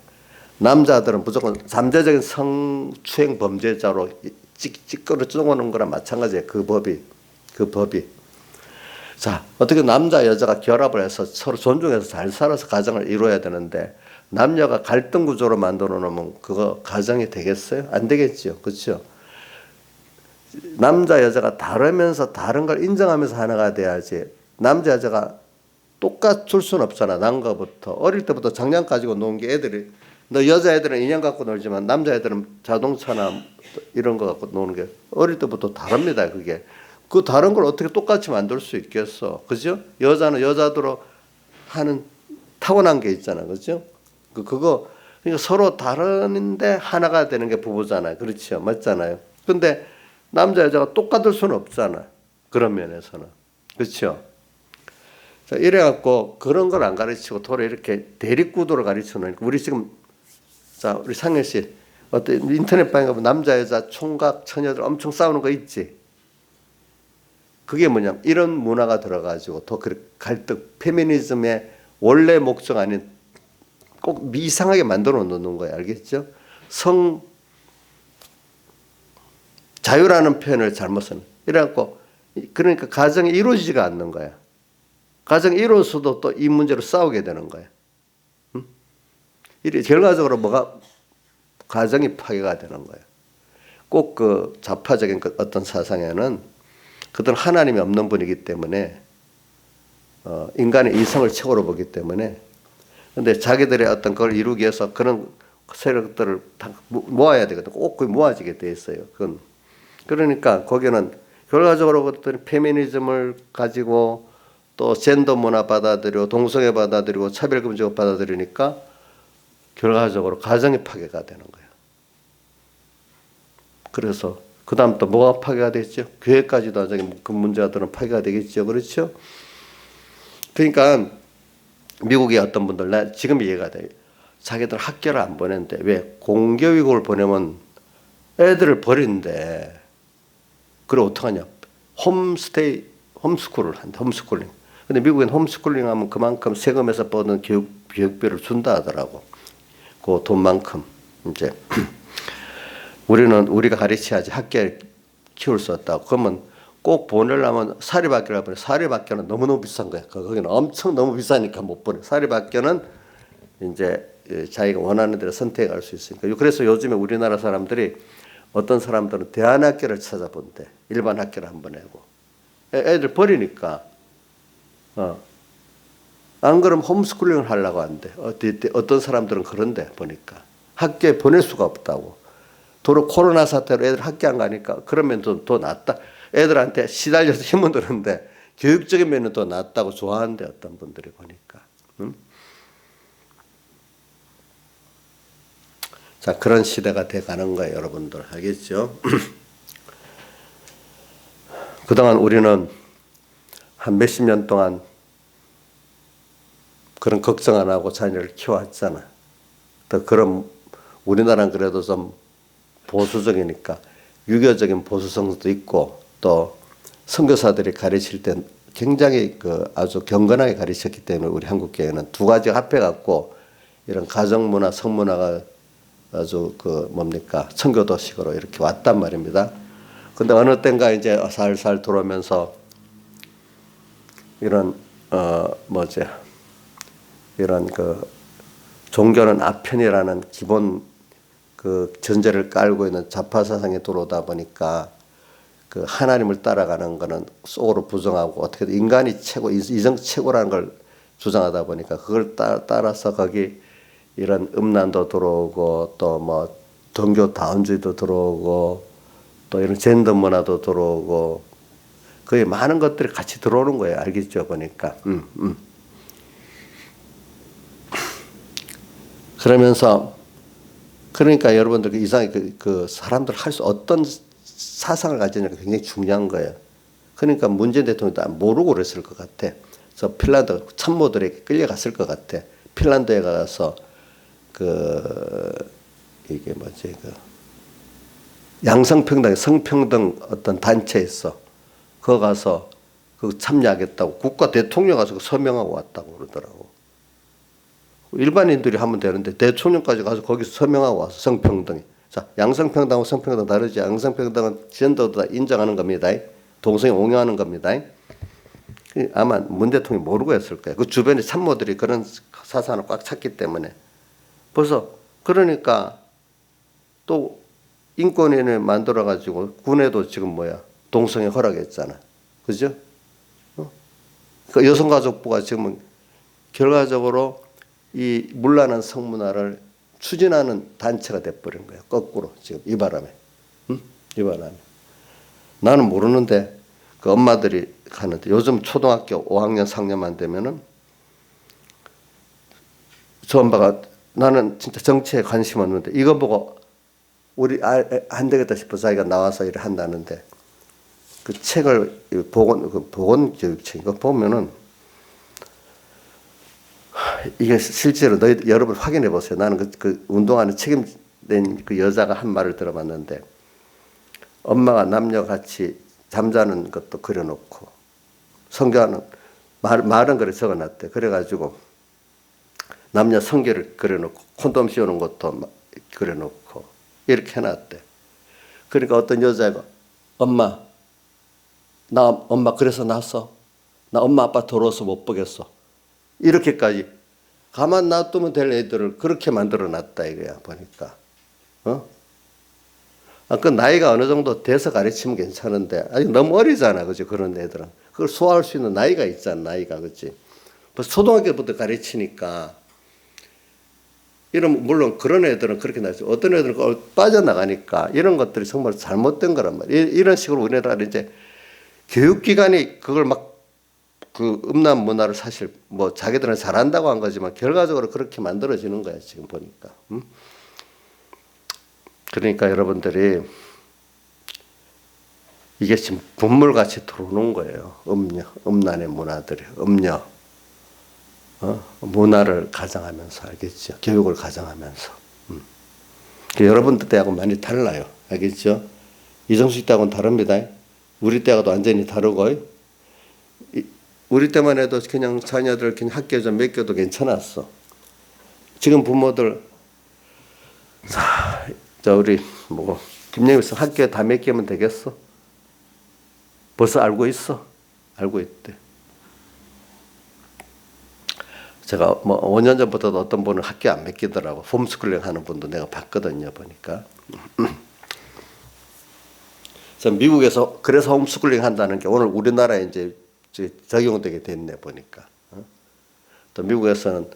남자들은 무조건 잠재적인 성추행 범죄자로 찌끄러 쪼고는 거나 마찬가지예요. 그 법이. 자, 어떻게 남자 여자가 결합을 해서 서로 존중해서 잘 살아서 가정을 이루어야 되는데 남녀가 갈등 구조로 만들어 놓으면 그거 가정이 되겠어요? 안 되겠죠. 그렇죠? 남자 여자가 다르면서 다른 걸 인정하면서 하나가 돼야지. 남자 여자가 똑같을 수는 없잖아. 난 거부터 어릴 때부터 장난 가지고 논 게 애들이 너 여자애들은 인형 갖고 놀지만 남자애들은 자동차나 이런 거 갖고 노는 게 어릴 때부터 다릅니다. 그게. 그 다른 걸 어떻게 똑같이 만들 수 있겠어. 그죠? 여자는 여자대로 하는 타고난 게 있잖아. 그죠? 그거 그러니까 서로 다른데 하나가 되는 게 부부잖아요. 그렇죠? 맞잖아요. 근데 남자 여자가 똑같을 수는 없잖아. 그런 면에서는. 그렇죠? 자, 이래갖고 그런 걸 안 가르치고 도로 이렇게 대립구도를 가르치는 우리 지금 자 우리 상현 씨 어떤 인터넷방에 가면 남자 여자 총각 처녀들 엄청 싸우는 거 있지. 그게 뭐냐면 이런 문화가 들어가지고 더 갈등 페미니즘의 원래 목적 아닌 꼭 이상하게 만들어 놓는 거예요. 알겠죠? 자유라는 표현을 잘못 쓰는. 이래갖고 그러니까 가정이 이루어지지가 않는 거야. 가정이 이루어서도 또 이 문제로 싸우게 되는 거야. 응? 이래 결과적으로 뭐가 가정이 파괴가 되는 거야. 꼭 그 좌파적인 어떤 사상에는 그들은 하나님이 없는 분이기 때문에 인간의 이성을 최고로 보기 때문에 근데 자기들의 어떤 걸 이루기 위해서 그런 세력들을 다 모아야 되거든. 꼭 그게 모아지게 돼 있어요. 그건. 그러니까 거기는 결과적으로 그것들이 페미니즘을 가지고 또 젠더 문화 받아들이고 동성애 받아들이고 차별금지법 받아들이니까 결과적으로 가정이 파괴가 되는 거예요. 그래서 그 다음 또 뭐가 파괴가 됐죠? 교회까지도 나중에 그 문제들은 파괴가 되겠죠. 그렇죠? 그러니까 미국의 어떤 분들 나 지금 이해가 돼요. 자기들 학교를 안 보내는데 왜 공교육을 보내면 애들을 버리는데 그래 어떡하냐? 홈스쿨을 한다. 홈스쿨링. 근데 미국엔 홈스쿨링 하면 그만큼 세금에서 버는 교육비를 준다 하더라고. 그 돈만큼 이제 우리가 가르쳐야지 학교에 키울 수 없다고. 그러면 꼭 보내려면 사립학교를 보내. 사립학교는 너무너무 비싼 거야. 거기는 엄청 너무 비싸니까 못 보내. 사립학교는 이제 자기가 원하는 대로 선택할 수 있으니까. 그래서 요즘에 우리나라 사람들이 어떤 사람들은 대안학교를 찾아본대. 일반 학교를 안 보내고. 애들 버리니까. 안 그러면 홈스쿨링을 하려고 한대. 어떤 사람들은 그런데 보니까. 학교에 보낼 수가 없다고. 도로 코로나 사태로 애들 학교 안 가니까 그러면 더 낫다. 애들한테 시달려서 힘은 드는데 교육적인 면은 더 낫다고 좋아하는데 어떤 분들이 보니까. 자, 그런 시대가 돼가는 거예요. 여러분들 알겠죠? 그동안 우리는 한 몇십 년 동안 그런 걱정 안 하고 자녀를 키워왔잖아. 또 그런 우리나라는 그래도 좀 보수적이니까 유교적인 보수성도 있고 또 선교사들이 가르칠 때 굉장히 아주 경건하게 가르쳤기 때문에 우리 한국 교회는 두 가지 합해갖고 이런 가정문화, 성문화가 아주 청교도식으로 이렇게 왔단 말입니다. 근데 어느 땐가 이제 살살 들어오면서 이런 이런 종교는 아편이라는 기본 전제를 깔고 있는 좌파 사상이 들어오다 보니까 하나님을 따라가는 거는 속으로 부정하고 어떻게든 인간이 최고, 이성 최고라는 걸 주장하다 보니까 그걸 따라서 거기 이런 음란도 들어오고 또 종교 다운주의도 들어오고 또 이런 젠더 문화도 들어오고 거의 많은 것들이 같이 들어오는 거예요. 알겠죠? 보니까. 그러면서 그러니까 여러분들 이상하게 사람들 할 수 어떤 사상을 가지느냐가 굉장히 중요한 거예요. 그러니까 문재인 대통령도 모르고 그랬을 것 같아. 그래서 핀란드 참모들에게 끌려갔을 것 같아. 핀란드에 가서 이게 양성평등, 성평등 어떤 단체 있어. 그거 가서 참여하겠다고 국가 대통령 가서 서명하고 왔다고 그러더라고. 일반인들이 하면 되는데 대통령까지 가서 거기서 서명하고 와서 성평등이. 자, 양성평등하고 성평등 다르지. 양성평등은 젠더도 다 인정하는 겁니다. 동성애 옹호하는 겁니다. 아마 문 대통령이 모르고 했을 거예요. 그 주변에 참모들이 그런 사상을 꽉 찼기 때문에. 벌써 그러니까 또 인권위원회 만들어가지고 군에도 지금 동성애 허락했잖아. 그죠? 그 여성가족부가 지금 결과적으로 이 문란한 성문화를 추진하는 단체가 돼버린 거예요. 거꾸로 지금 이 바람에. 이 바람에. 나는 모르는데 그 엄마들이 하는데 요즘 초등학교 5학년 4학년만 되면은 저 엄마가 나는 진짜 정치에 관심 없는데 이거 보고 우리 안 되겠다 싶어 자기가 나와서 일을 한다는데 그 책을 보건교육책 이거 보면은 이게 실제로 여러분 확인해 보세요. 나는 그 운동하는 책임된 그 여자가 한 말을 들어봤는데 엄마가 남녀 같이 잠자는 것도 그려놓고 성경하는 말은 그래 적어놨대. 그래가지고 남녀 성결을 그려놓고 콘돔 씌우는 것도 그려놓고 이렇게 해놨대. 그러니까 어떤 여자가 엄마 그래서 났어. 나 엄마 아빠 더러워서 못 보겠어. 이렇게까지 가만 놔두면 될 애들을 그렇게 만들어 놨다 이거야 보니까. 그 나이가 어느 정도 돼서 가르치면 괜찮은데 아직 너무 어리잖아, 그죠? 그런 애들은 그걸 소화할 수 있는 나이가 있잖아, 나이가, 그렇지? 벌써 초등학교부터 가르치니까 이런 물론 그런 애들은 그렇게 나지. 어떤 애들은 빠져나가니까 이런 것들이 정말 잘못된 거란 말이야. 이런 식으로 우리나라 이제 교육기관이 그걸 막 그 음란 문화를 사실 뭐 자기들은 잘한다고 한 거지만 결과적으로 그렇게 만들어지는 거야 지금 보니까. 그러니까 여러분들이 이게 지금 분물같이 들어오는 거예요. 음란의 문화들이 문화를 가장하면서, 알겠죠? 교육을 가장하면서. 여러분들 때하고 많이 달라요, 알겠죠? 이정식 때하고는 다릅니다. 우리 때하고도 완전히 다르고. 우리 때만 해도 그냥 자녀들 그냥 학교에 좀 맡겨도 괜찮았어. 지금 부모들 우리 김영희 씨 학교에 다 맡기면 되겠어? 벌써 알고 있어? 알고 있대. 제가 5년 전부터도 어떤 분은 학교 안 맡기더라고. 홈스쿨링 하는 분도 내가 봤거든요, 보니까. 그래서 미국에서 그래서 홈스쿨링 한다는 게 오늘 우리나라에 이제 적용되게 됐네, 보니까. 또 미국에서는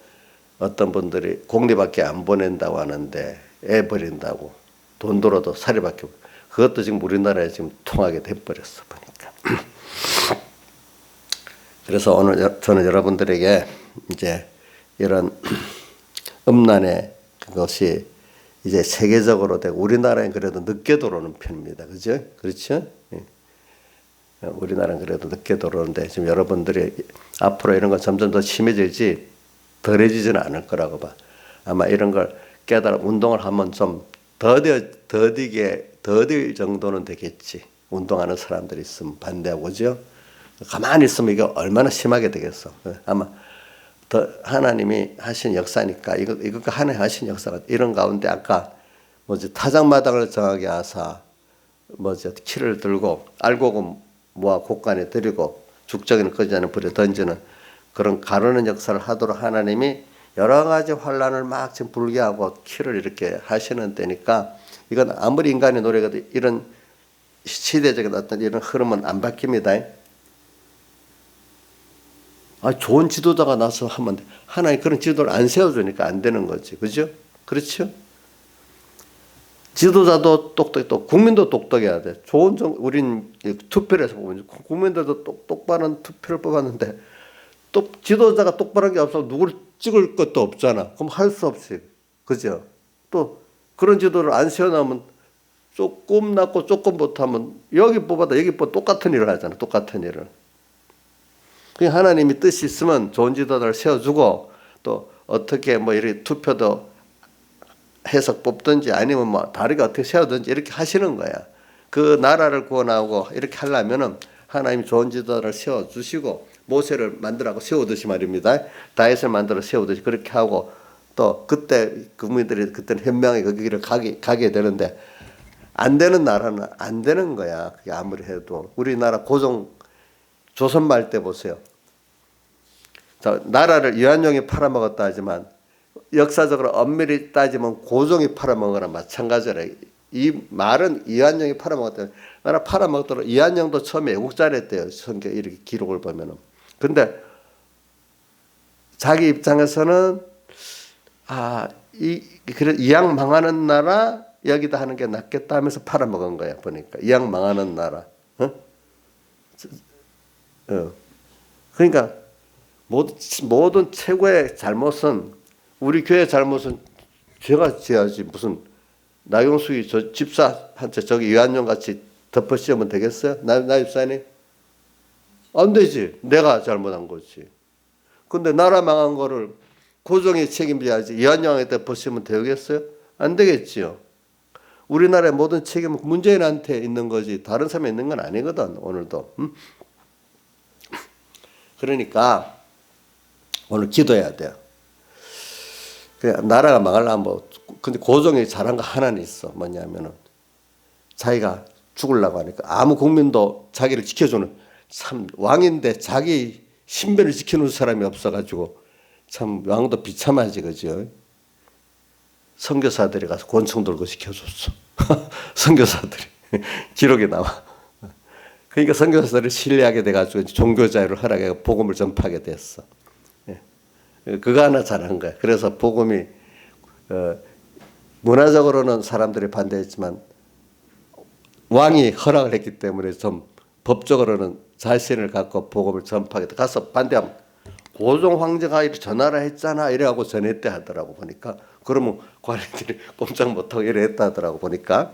어떤 분들이 공립학교 안 보낸다고 하는데 애 버린다고 돈 들어도 사립학교, 그것도 지금 우리나라에 지금 통하게 돼버렸어, 보니까. 그래서 오늘 저는 여러분들에게 이제 이런 음란의 그것이 이제 세계적으로 되고 우리나라엔 그래도 늦게 들어오는 편입니다. 그죠? 그렇죠? 우리나라는 그래도 늦게 들어오는데 지금 여러분들이 앞으로 이런 거 점점 더 심해질지 덜해지지는 않을 거라고 봐. 아마 이런 걸 깨달아 운동을 하면 좀 더딜 정도는 되겠지. 운동하는 사람들이 있으면 반대하고, 그죠? 가만히 있으면 이게 얼마나 심하게 되겠어. 아마 더 하나님이 하신 역사니까 이거 하나님 하신 역사가 이런 가운데 아까 타작마당을 정하게 하사 키를 들고 알곡은 모아 곳간에 들이고 죽정이는 꺼지지 않는 불에 던지는 그런 가르는 역사를 하도록 하나님이 여러 가지 환란을 막 지금 불게 하고 키를 이렇게 하시는 때니까 이건 아무리 인간의 노력이 이런 시대적인 어떤 이런 흐름은 안 바뀝니다. 좋은 지도자가 나서 하면 돼. 하나님 그런 지도를 안 세워주니까 안 되는 거지. 그죠? 그렇죠? 지도자도 똑똑해, 국민도 똑똑해야 돼. 우린 투표를 해서 보면 국민들도 똑바른 투표를 뽑았는데 또 지도자가 똑바른 게 없어서 누구를 찍을 것도 없잖아. 그럼 할 수 없이. 그죠? 또 그런 지도를 안 세워놓으면 조금 낫고 조금 못하면 여기 뽑아도 여기 뽑아 똑같은 일을 하잖아. 똑같은 일을. 그냥 하나님이 뜻이 있으면 좋은 지도자를 세워주고 또 어떻게 이렇게 투표도 해서 뽑든지 아니면 다르게 어떻게 세우든지 이렇게 하시는 거야. 그 나라를 구원하고 이렇게 하려면은 하나님이 좋은 지도자를 세워주시고 모세를 만들라고 세우듯이 말입니다. 다윗을 만들어 세우듯이 그렇게 하고 또 그때 국민들이 그때는 현명하게 그 길을 가게 되는데 안 되는 나라는 안 되는 거야. 그게 아무리 해도. 우리나라 조선 말 때 보세요. 나라를 이완용이 팔아먹었다 하지만 역사적으로 엄밀히 따지면 고종이 팔아먹으나 마찬가지라. 이 말은 이완용이 팔아먹었다. 나라 팔아먹도록 이완용도 처음에 애국자를 했대요. 성경 이렇게 기록을 보면은. 근데 자기 입장에서는 그래 이왕 망하는 나라 여기다 하는 게 낫겠다 하면서 팔아먹은 거야 보니까 이왕 망하는 나라. 그러니까 모든 최고의 잘못은 우리 교회 잘못은 제가 지어야지 무슨 나경수이 저 집사한테 저기 유한용 같이 덮어씌우면 되겠어요? 나 집사님? 안 되지. 내가 잘못한 거지. 근데 나라 망한 거를 고종이 책임져야지 유한용한테 덮어씌우면 되겠어요? 안 되겠지요. 우리나라의 모든 책임은 문재인한테 있는 거지 다른 사람이 있는 건 아니거든 오늘도. 그러니까 오늘 기도해야 돼요. 나라가 망하려면 근데 고종이 잘한 거 하나는 있어. 뭐냐면은 자기가 죽으려고 하니까 아무 국민도 자기를 지켜주는 참 왕인데 자기 신변을 지켜주는 사람이 없어가지고 참 왕도 비참하지 그죠? 선교사들이 가서 권총 들고 지켜줬어. 선교사들이 기록에 나와. 그러니까 선교사들을 신뢰하게 돼가지고 종교 자유를 허락해 복음을 전파하게 됐어. 그거 하나 잘한 거야. 그래서 복음이 문화적으로는 사람들이 반대했지만 왕이 허락을 했기 때문에 좀 법적으로는 자신을 갖고 복음을 전파하게 돼. 가서 반대하면 고종 황제가 이렇게 전화를 했잖아 이래하고 전했대 하더라고 보니까. 그러면 관리들이 꼼짝 못하고 이래 했다 하더라고 보니까.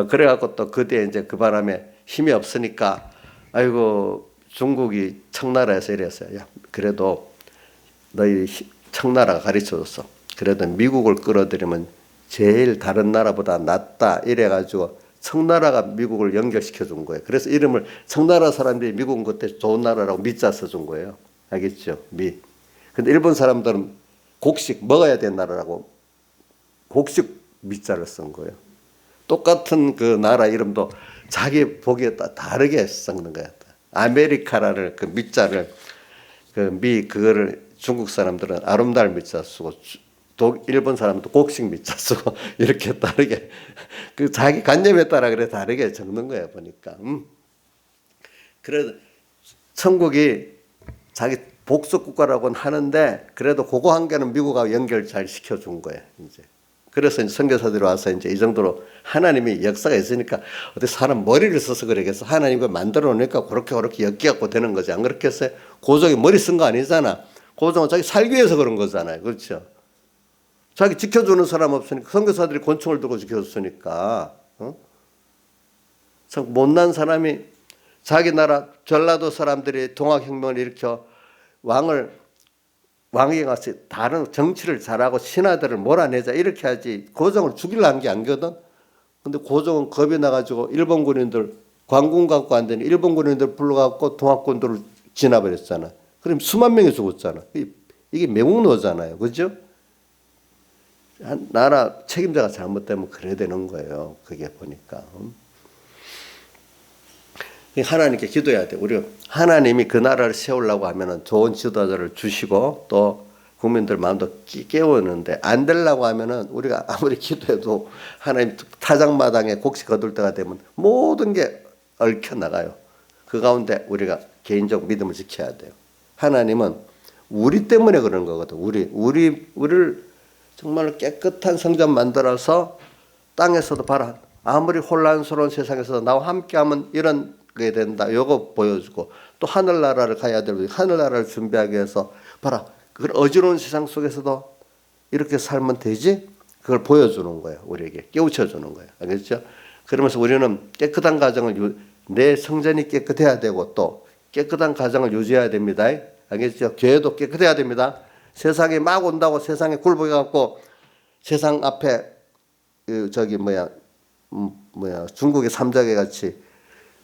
그래갖고 또 그 뒤에 이제 그 바람에 힘이 없으니까 아이고 중국이 청나라에서 이랬어요. 야 그래도 너희 청나라가 가르쳐줬어. 그래도 미국을 끌어들이면 제일 다른 나라보다 낫다 이래가지고 청나라가 미국을 연결시켜 준 거예요. 그래서 이름을 청나라 사람들이 미국은 그때 좋은 나라라고 미자 써준 거예요. 알겠죠? 미. 근데 일본 사람들은 곡식 먹어야 되는 나라라고 곡식 미자를 쓴 거예요. 똑같은 그 나라 이름도 자기 보기에 다르게 섞는 거야. 아메리카라를 그 미자를 그거를 중국 사람들은 아름다울 미자 쓰고 일본 사람도 곡식 미자 쓰고 이렇게 다르게 그 자기 관념에 따라 그래 다르게 적는 거야 보니까. 그래도 천국이 자기 복속 국가라고는 하는데 그래도 그거 한 개는 미국하고 연결 잘 시켜준 거야 이제. 그래서 이제 선교사들이 와서 이제 이 정도로 하나님이 역사가 있으니까 어떻게 사람 머리를 써서 그러겠어. 하나님이 만들어 놓으니까 그렇게 엮여갖고 되는 거지. 안 그렇겠어요? 고종이 머리 쓴 거 아니잖아. 고종은 자기 살기 위해서 그런 거잖아요. 그렇죠? 자기 지켜주는 사람 없으니까 선교사들이 권총을 들고 지켜줬으니까. 참 못난 사람이 자기 나라 전라도 사람들이 동학혁명을 일으켜 왕에게 가서 다른 정치를 잘하고 신하들을 몰아내자 이렇게 하지 고종을 죽이려 한 게 아니거든. 근데 고종은 겁이 나가지고 일본 군인들 관군 갖고 안 되니 일본 군인들 불러갖고 동학군들을 진압을 했잖아. 그럼 수만 명이 죽었잖아. 이게 매국노잖아요. 그죠? 나라 책임자가 잘못되면 그래야 되는 거예요. 그게 보니까. 하나님께 기도해야 돼. 우리 하나님이 그 나라를 세우려고 하면은 좋은 지도자를 주시고 또 국민들 마음도 깨우는데 안 되려고 하면은 우리가 아무리 기도해도 하나님 타작마당에 곡식 거둘 때가 되면 모든 게 얽혀 나가요. 그 가운데 우리가 개인적 믿음을 지켜야 돼요. 하나님은 우리 때문에 그런 거거든. 우리를 정말 깨끗한 성전 만들어서 땅에서도 봐라. 아무리 혼란스러운 세상에서도 나와 함께하면 이런 게 된다. 요거 보여주고 또 하늘나라를 가야 되고 하늘나라를 준비하기 위해서 봐라. 그걸 어지러운 세상 속에서도 이렇게 살면 되지? 그걸 보여주는 거예요. 우리에게 깨우쳐주는 거예요. 알겠죠? 그러면서 우리는 깨끗한 가정을 내 성전이 깨끗해야 되고 또 깨끗한 가정을 유지해야 됩니다. 알겠죠? 교회도 깨끗해야 됩니다. 세상이 막 온다고 세상에 굴복해 갖고 세상 앞에 중국의 삼자계 같이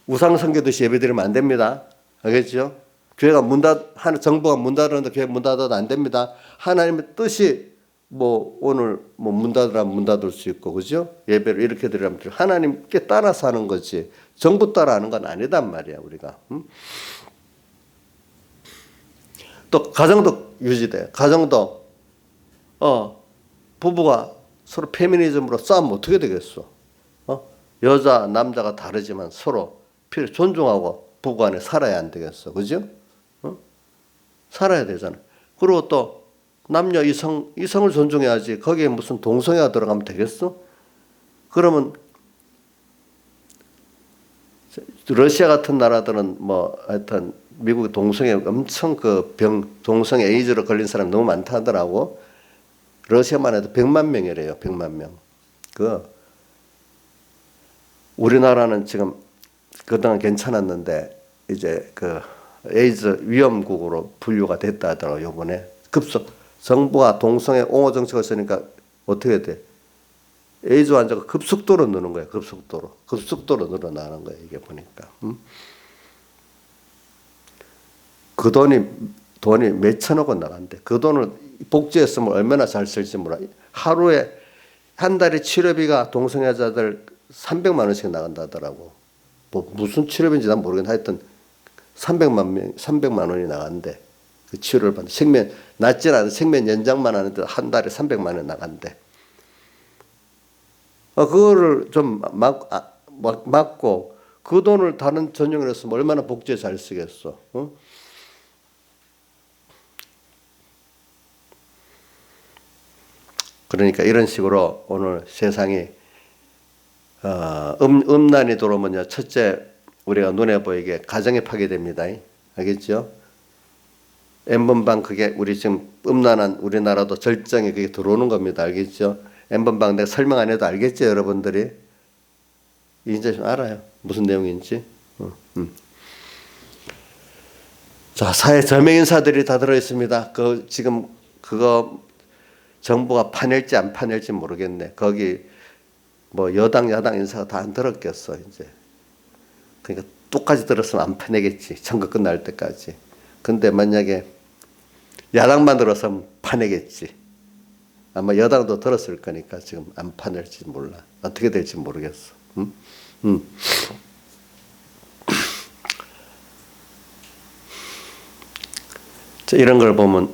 우상 섬기듯이 예배드리면 안 됩니다. 알겠죠? 교회가 정부가 문 닫았는데 교회 문 닫아도 안 됩니다. 하나님의 뜻이 오늘 문 닫으라면 문 닫을 수 있고, 그죠? 예배를 이렇게 드리라면 하나님께 따라서 하는 거지. 정부 따라 하는 건 아니단 말이야, 우리가. 또 가정도 유지돼. 가정도 부부가 서로 페미니즘으로 싸우면 어떻게 되겠어? 여자 남자가 다르지만 서로 존중하고 부부 안에 살아야 안 되겠어, 그죠? 살아야 되잖아. 그리고 또 남녀 이성을 존중해야지. 거기에 무슨 동성애가 들어가면 되겠어? 그러면 러시아 같은 나라들은 뭐 하여튼 미국 동성애 엄청 그 동성애 에이즈로 걸린 사람이 너무 많다 하더라고. 러시아만 해도 100만 명이래요. 100만 명. 우리나라는 지금 그동안 괜찮았는데 이제 그 에이즈 위험국으로 분류가 됐다 하더라고요. 요번에 정부가 동성애 옹호 정책을 쓰니까 어떻게 돼? 에이즈 환자가 급속도로 느는 거예요. 급속도로 늘어나는 거예요. 이게 보니까. 그 돈이 몇천억 원 나간대. 그 돈을 복지했으면 얼마나 잘 쓸지 몰라. 하루에 한 달에 치료비가 동성애자들 300만 원씩 나간다 하더라고. 뭐 무슨 치료비인지 난 모르겠는데 하여튼 300만 원이 나간대. 그 치료를 받는 낫진 않은 생명 연장만 하는데 한 달에 300만 원 나간대. 그거를 좀 막고 그 돈을 다른 전용을 했으면 얼마나 복지에 잘 쓰겠어. 어? 그러니까 이런 식으로 오늘 세상이 음란이 들어오면요. 첫째 우리가 눈에 보이게 가정이 파괴됩니다. 알겠죠? N번방 그게 우리 지금 음란한 우리나라도 절정에 그게 들어오는 겁니다. 알겠죠? N번방 내가 설명 안 해도 알겠죠? 여러분들이? 이제 좀 알아요. 무슨 내용인지. 자, 사회 저명 인사들이 다 들어있습니다. 지금 그거 정부가 파낼지 안 파낼지 모르겠네. 거기 뭐 여당 야당 인사가 다 안 들었겠어 이제. 그러니까 똑같이 들었으면 안 파내겠지. 선거 끝날 때까지. 근데 만약에 야당만 들었으면 파내겠지. 아마 여당도 들었을 거니까 지금 안 파낼지 몰라. 어떻게 될지 모르겠어. 이런 걸 보면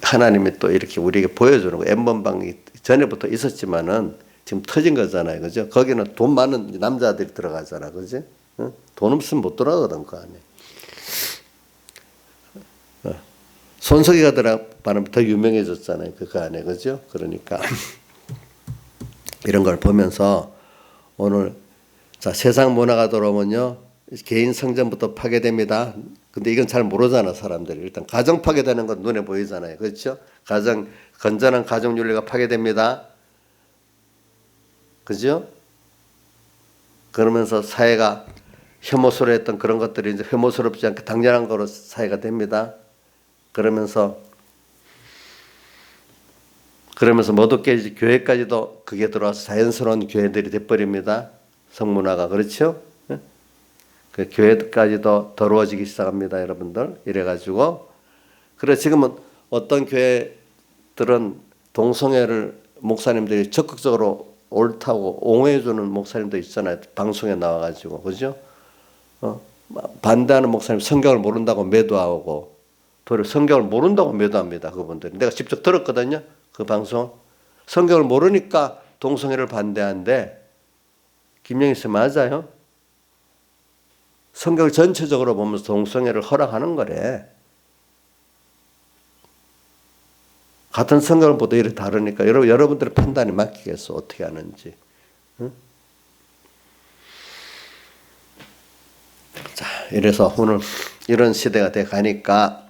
하나님이 또 이렇게 우리에게 보여주는 거예요. N번방이 전에부터 있었지만은 지금 터진 거잖아요. 그죠? 거기는 돈 많은 남자들이 들어가잖아. 그지? 돈 없으면 못 들어가거든, 그 안에. 손석희가 들어가면 더 유명해졌잖아요. 그 안에. 그죠? 그러니까. 이런 걸 보면서 오늘, 자, 세상 문화가 들어오면요. 개인 성전부터 파괴됩니다. 근데 이건 잘 모르잖아, 사람들이. 일단 가정 파괴되는 건 눈에 보이잖아요. 그렇죠? 건전한 가정 윤리가 파괴됩니다. 그죠? 그러면서 사회가 혐오스러워 했던 그런 것들이 이제 혐오스럽지 않게 당연한 거로 사회가 됩니다. 그러면서 모두께 교회까지도 그게 들어와서 자연스러운 교회들이 돼버립니다. 성문화가. 그렇죠? 그 교회까지도 더러워지기 시작합니다, 여러분들. 이래가지고. 그래, 지금은 어떤 교회들은 동성애를 목사님들이 적극적으로 옳다고 옹호해주는 목사님도 있잖아요. 방송에 나와가지고. 그죠? 반대하는 목사님 성경을 모른다고 매도하고, 도리어 성경을 모른다고 매도합니다, 그분들이. 내가 직접 들었거든요, 그 방송. 성경을 모르니까 동성애를 반대한대. 김영희 씨 맞아요? 성경을 전체적으로 보면서 동성애를 허락하는 거래. 같은 성경을 보다 이렇게 다르니까 여러분들의 판단이 맡기겠어. 어떻게 하는지. 응? 자, 이래서 오늘 이런 시대가 돼 가니까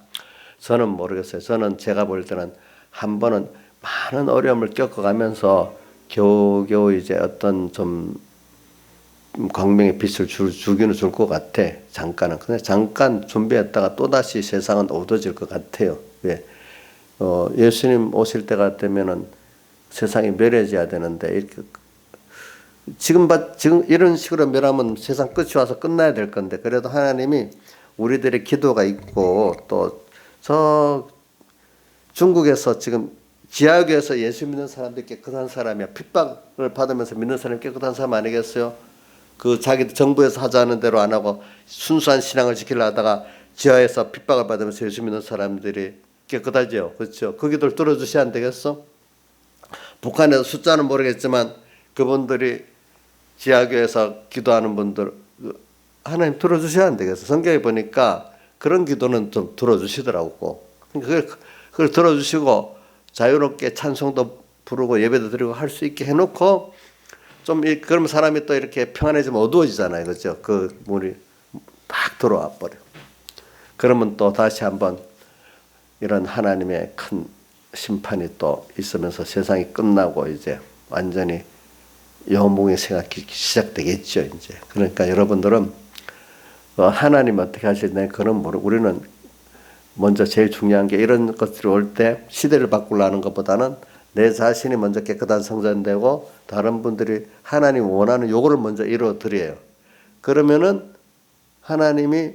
저는 모르겠어요. 저는 제가 볼 때는 한 번은 많은 어려움을 겪어가면서 겨우겨우 이제 어떤 좀 광명의 빛을 주기는 줄 것 같아. 잠깐은. 근데 잠깐 준비했다가 또다시 세상은 어두워질 것 같아요. 왜? 예수님 오실 때가 되면은 세상이 멸해져야 되는데, 이렇게 지금 이런 식으로 멸하면 세상 끝이 와서 끝나야 될 건데, 그래도 하나님이 우리들의 기도가 있고, 또 저 중국에서 지금 지하교에서 예수 믿는 사람들이 깨끗한 사람이야. 핍박을 받으면서 믿는 사람이 깨끗한 사람 아니겠어요? 그 자기 정부에서 하자는 대로 안 하고 순수한 신앙을 지키려 하다가 지하에서 핍박을 받으면서 예수 믿는 사람들이 깨끗하죠. 그렇죠? 그 기도를 들어주셔야 안 되겠어? 북한에서 숫자는 모르겠지만 그분들이 지하교에서 기도하는 분들 하나님 들어주셔야 안 되겠어? 성경에 보니까 그런 기도는 좀 들어주시더라고. 그걸 들어주시고 자유롭게 찬송도 부르고 예배도 드리고 할 수 있게 해놓고 좀 그러면 사람이 또 이렇게 평안해지면 어두워지잖아요, 그렇죠? 그 물이 딱 들어와 버려. 그러면 또 다시 한번 이런 하나님의 큰 심판이 또 있으면서 세상이 끝나고 이제 완전히 영웅의 생각이 시작되겠죠, 이제. 그러니까 여러분들은 하나님 어떻게 하시냐 그런 모르고 우리는 먼저 제일 중요한 게 이런 것들이 올 때 시대를 바꾸려는 것보다는 내 자신이 먼저 깨끗한 성전 되고 다른 분들이 하나님 원하는 요구를 먼저 이루어 드려요. 그러면은 하나님이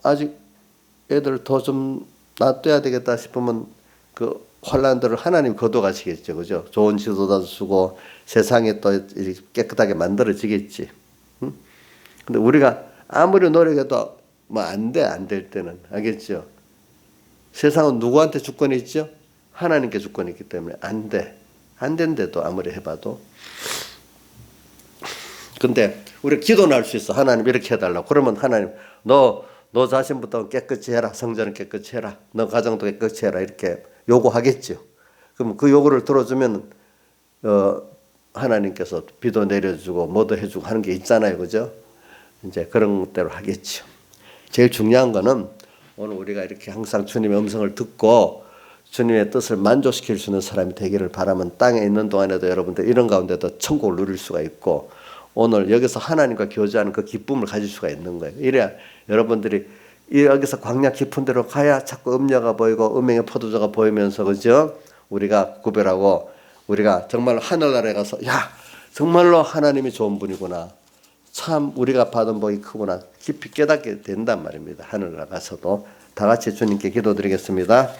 아직 애들 더 좀 놔둬야 되겠다 싶으면 그 환란들을 하나님 거둬가시겠죠, 그죠? 좋은 지도자도 주고 세상에 또 깨끗하게 만들어지겠지. 응? 근데 우리가 아무리 노력해도 뭐 안 될 때는 알겠죠? 세상은 누구한테 주권이 있죠? 하나님께 주권이 있기 때문에 안 된대도 아무리 해봐도. 근데 우리 기도는 할 수 있어. 하나님 이렇게 해달라고. 그러면 하나님 너 자신부터 깨끗이 해라. 성전은 깨끗이 해라. 너 가정도 깨끗이 해라. 이렇게 요구하겠죠. 그럼 그 요구를 들어주면 하나님께서 비도 내려주고 뭐도 해주고 하는 게 있잖아요, 그죠? 이제 그런 대로 하겠죠. 제일 중요한 거는 오늘 우리가 이렇게 항상 주님의 음성을 듣고 주님의 뜻을 만족시킬 수 있는 사람이 되기를 바라면 땅에 있는 동안에도 여러분들 이런 가운데도 천국을 누릴 수가 있고 오늘 여기서 하나님과 교제하는 그 기쁨을 가질 수가 있는 거예요. 이래야 여러분들이 여기서 광야 깊은 데로 가야 자꾸 음녀가 보이고 음행의 포도주가 보이면서 그죠? 우리가 구별하고 우리가 정말 하늘나라에 가서 야 정말로 하나님이 좋은 분이구나. 참 우리가 받은 복이 크구나. 깊이 깨닫게 된단 말입니다. 하늘나라 가서도 다 같이 주님께 기도드리겠습니다.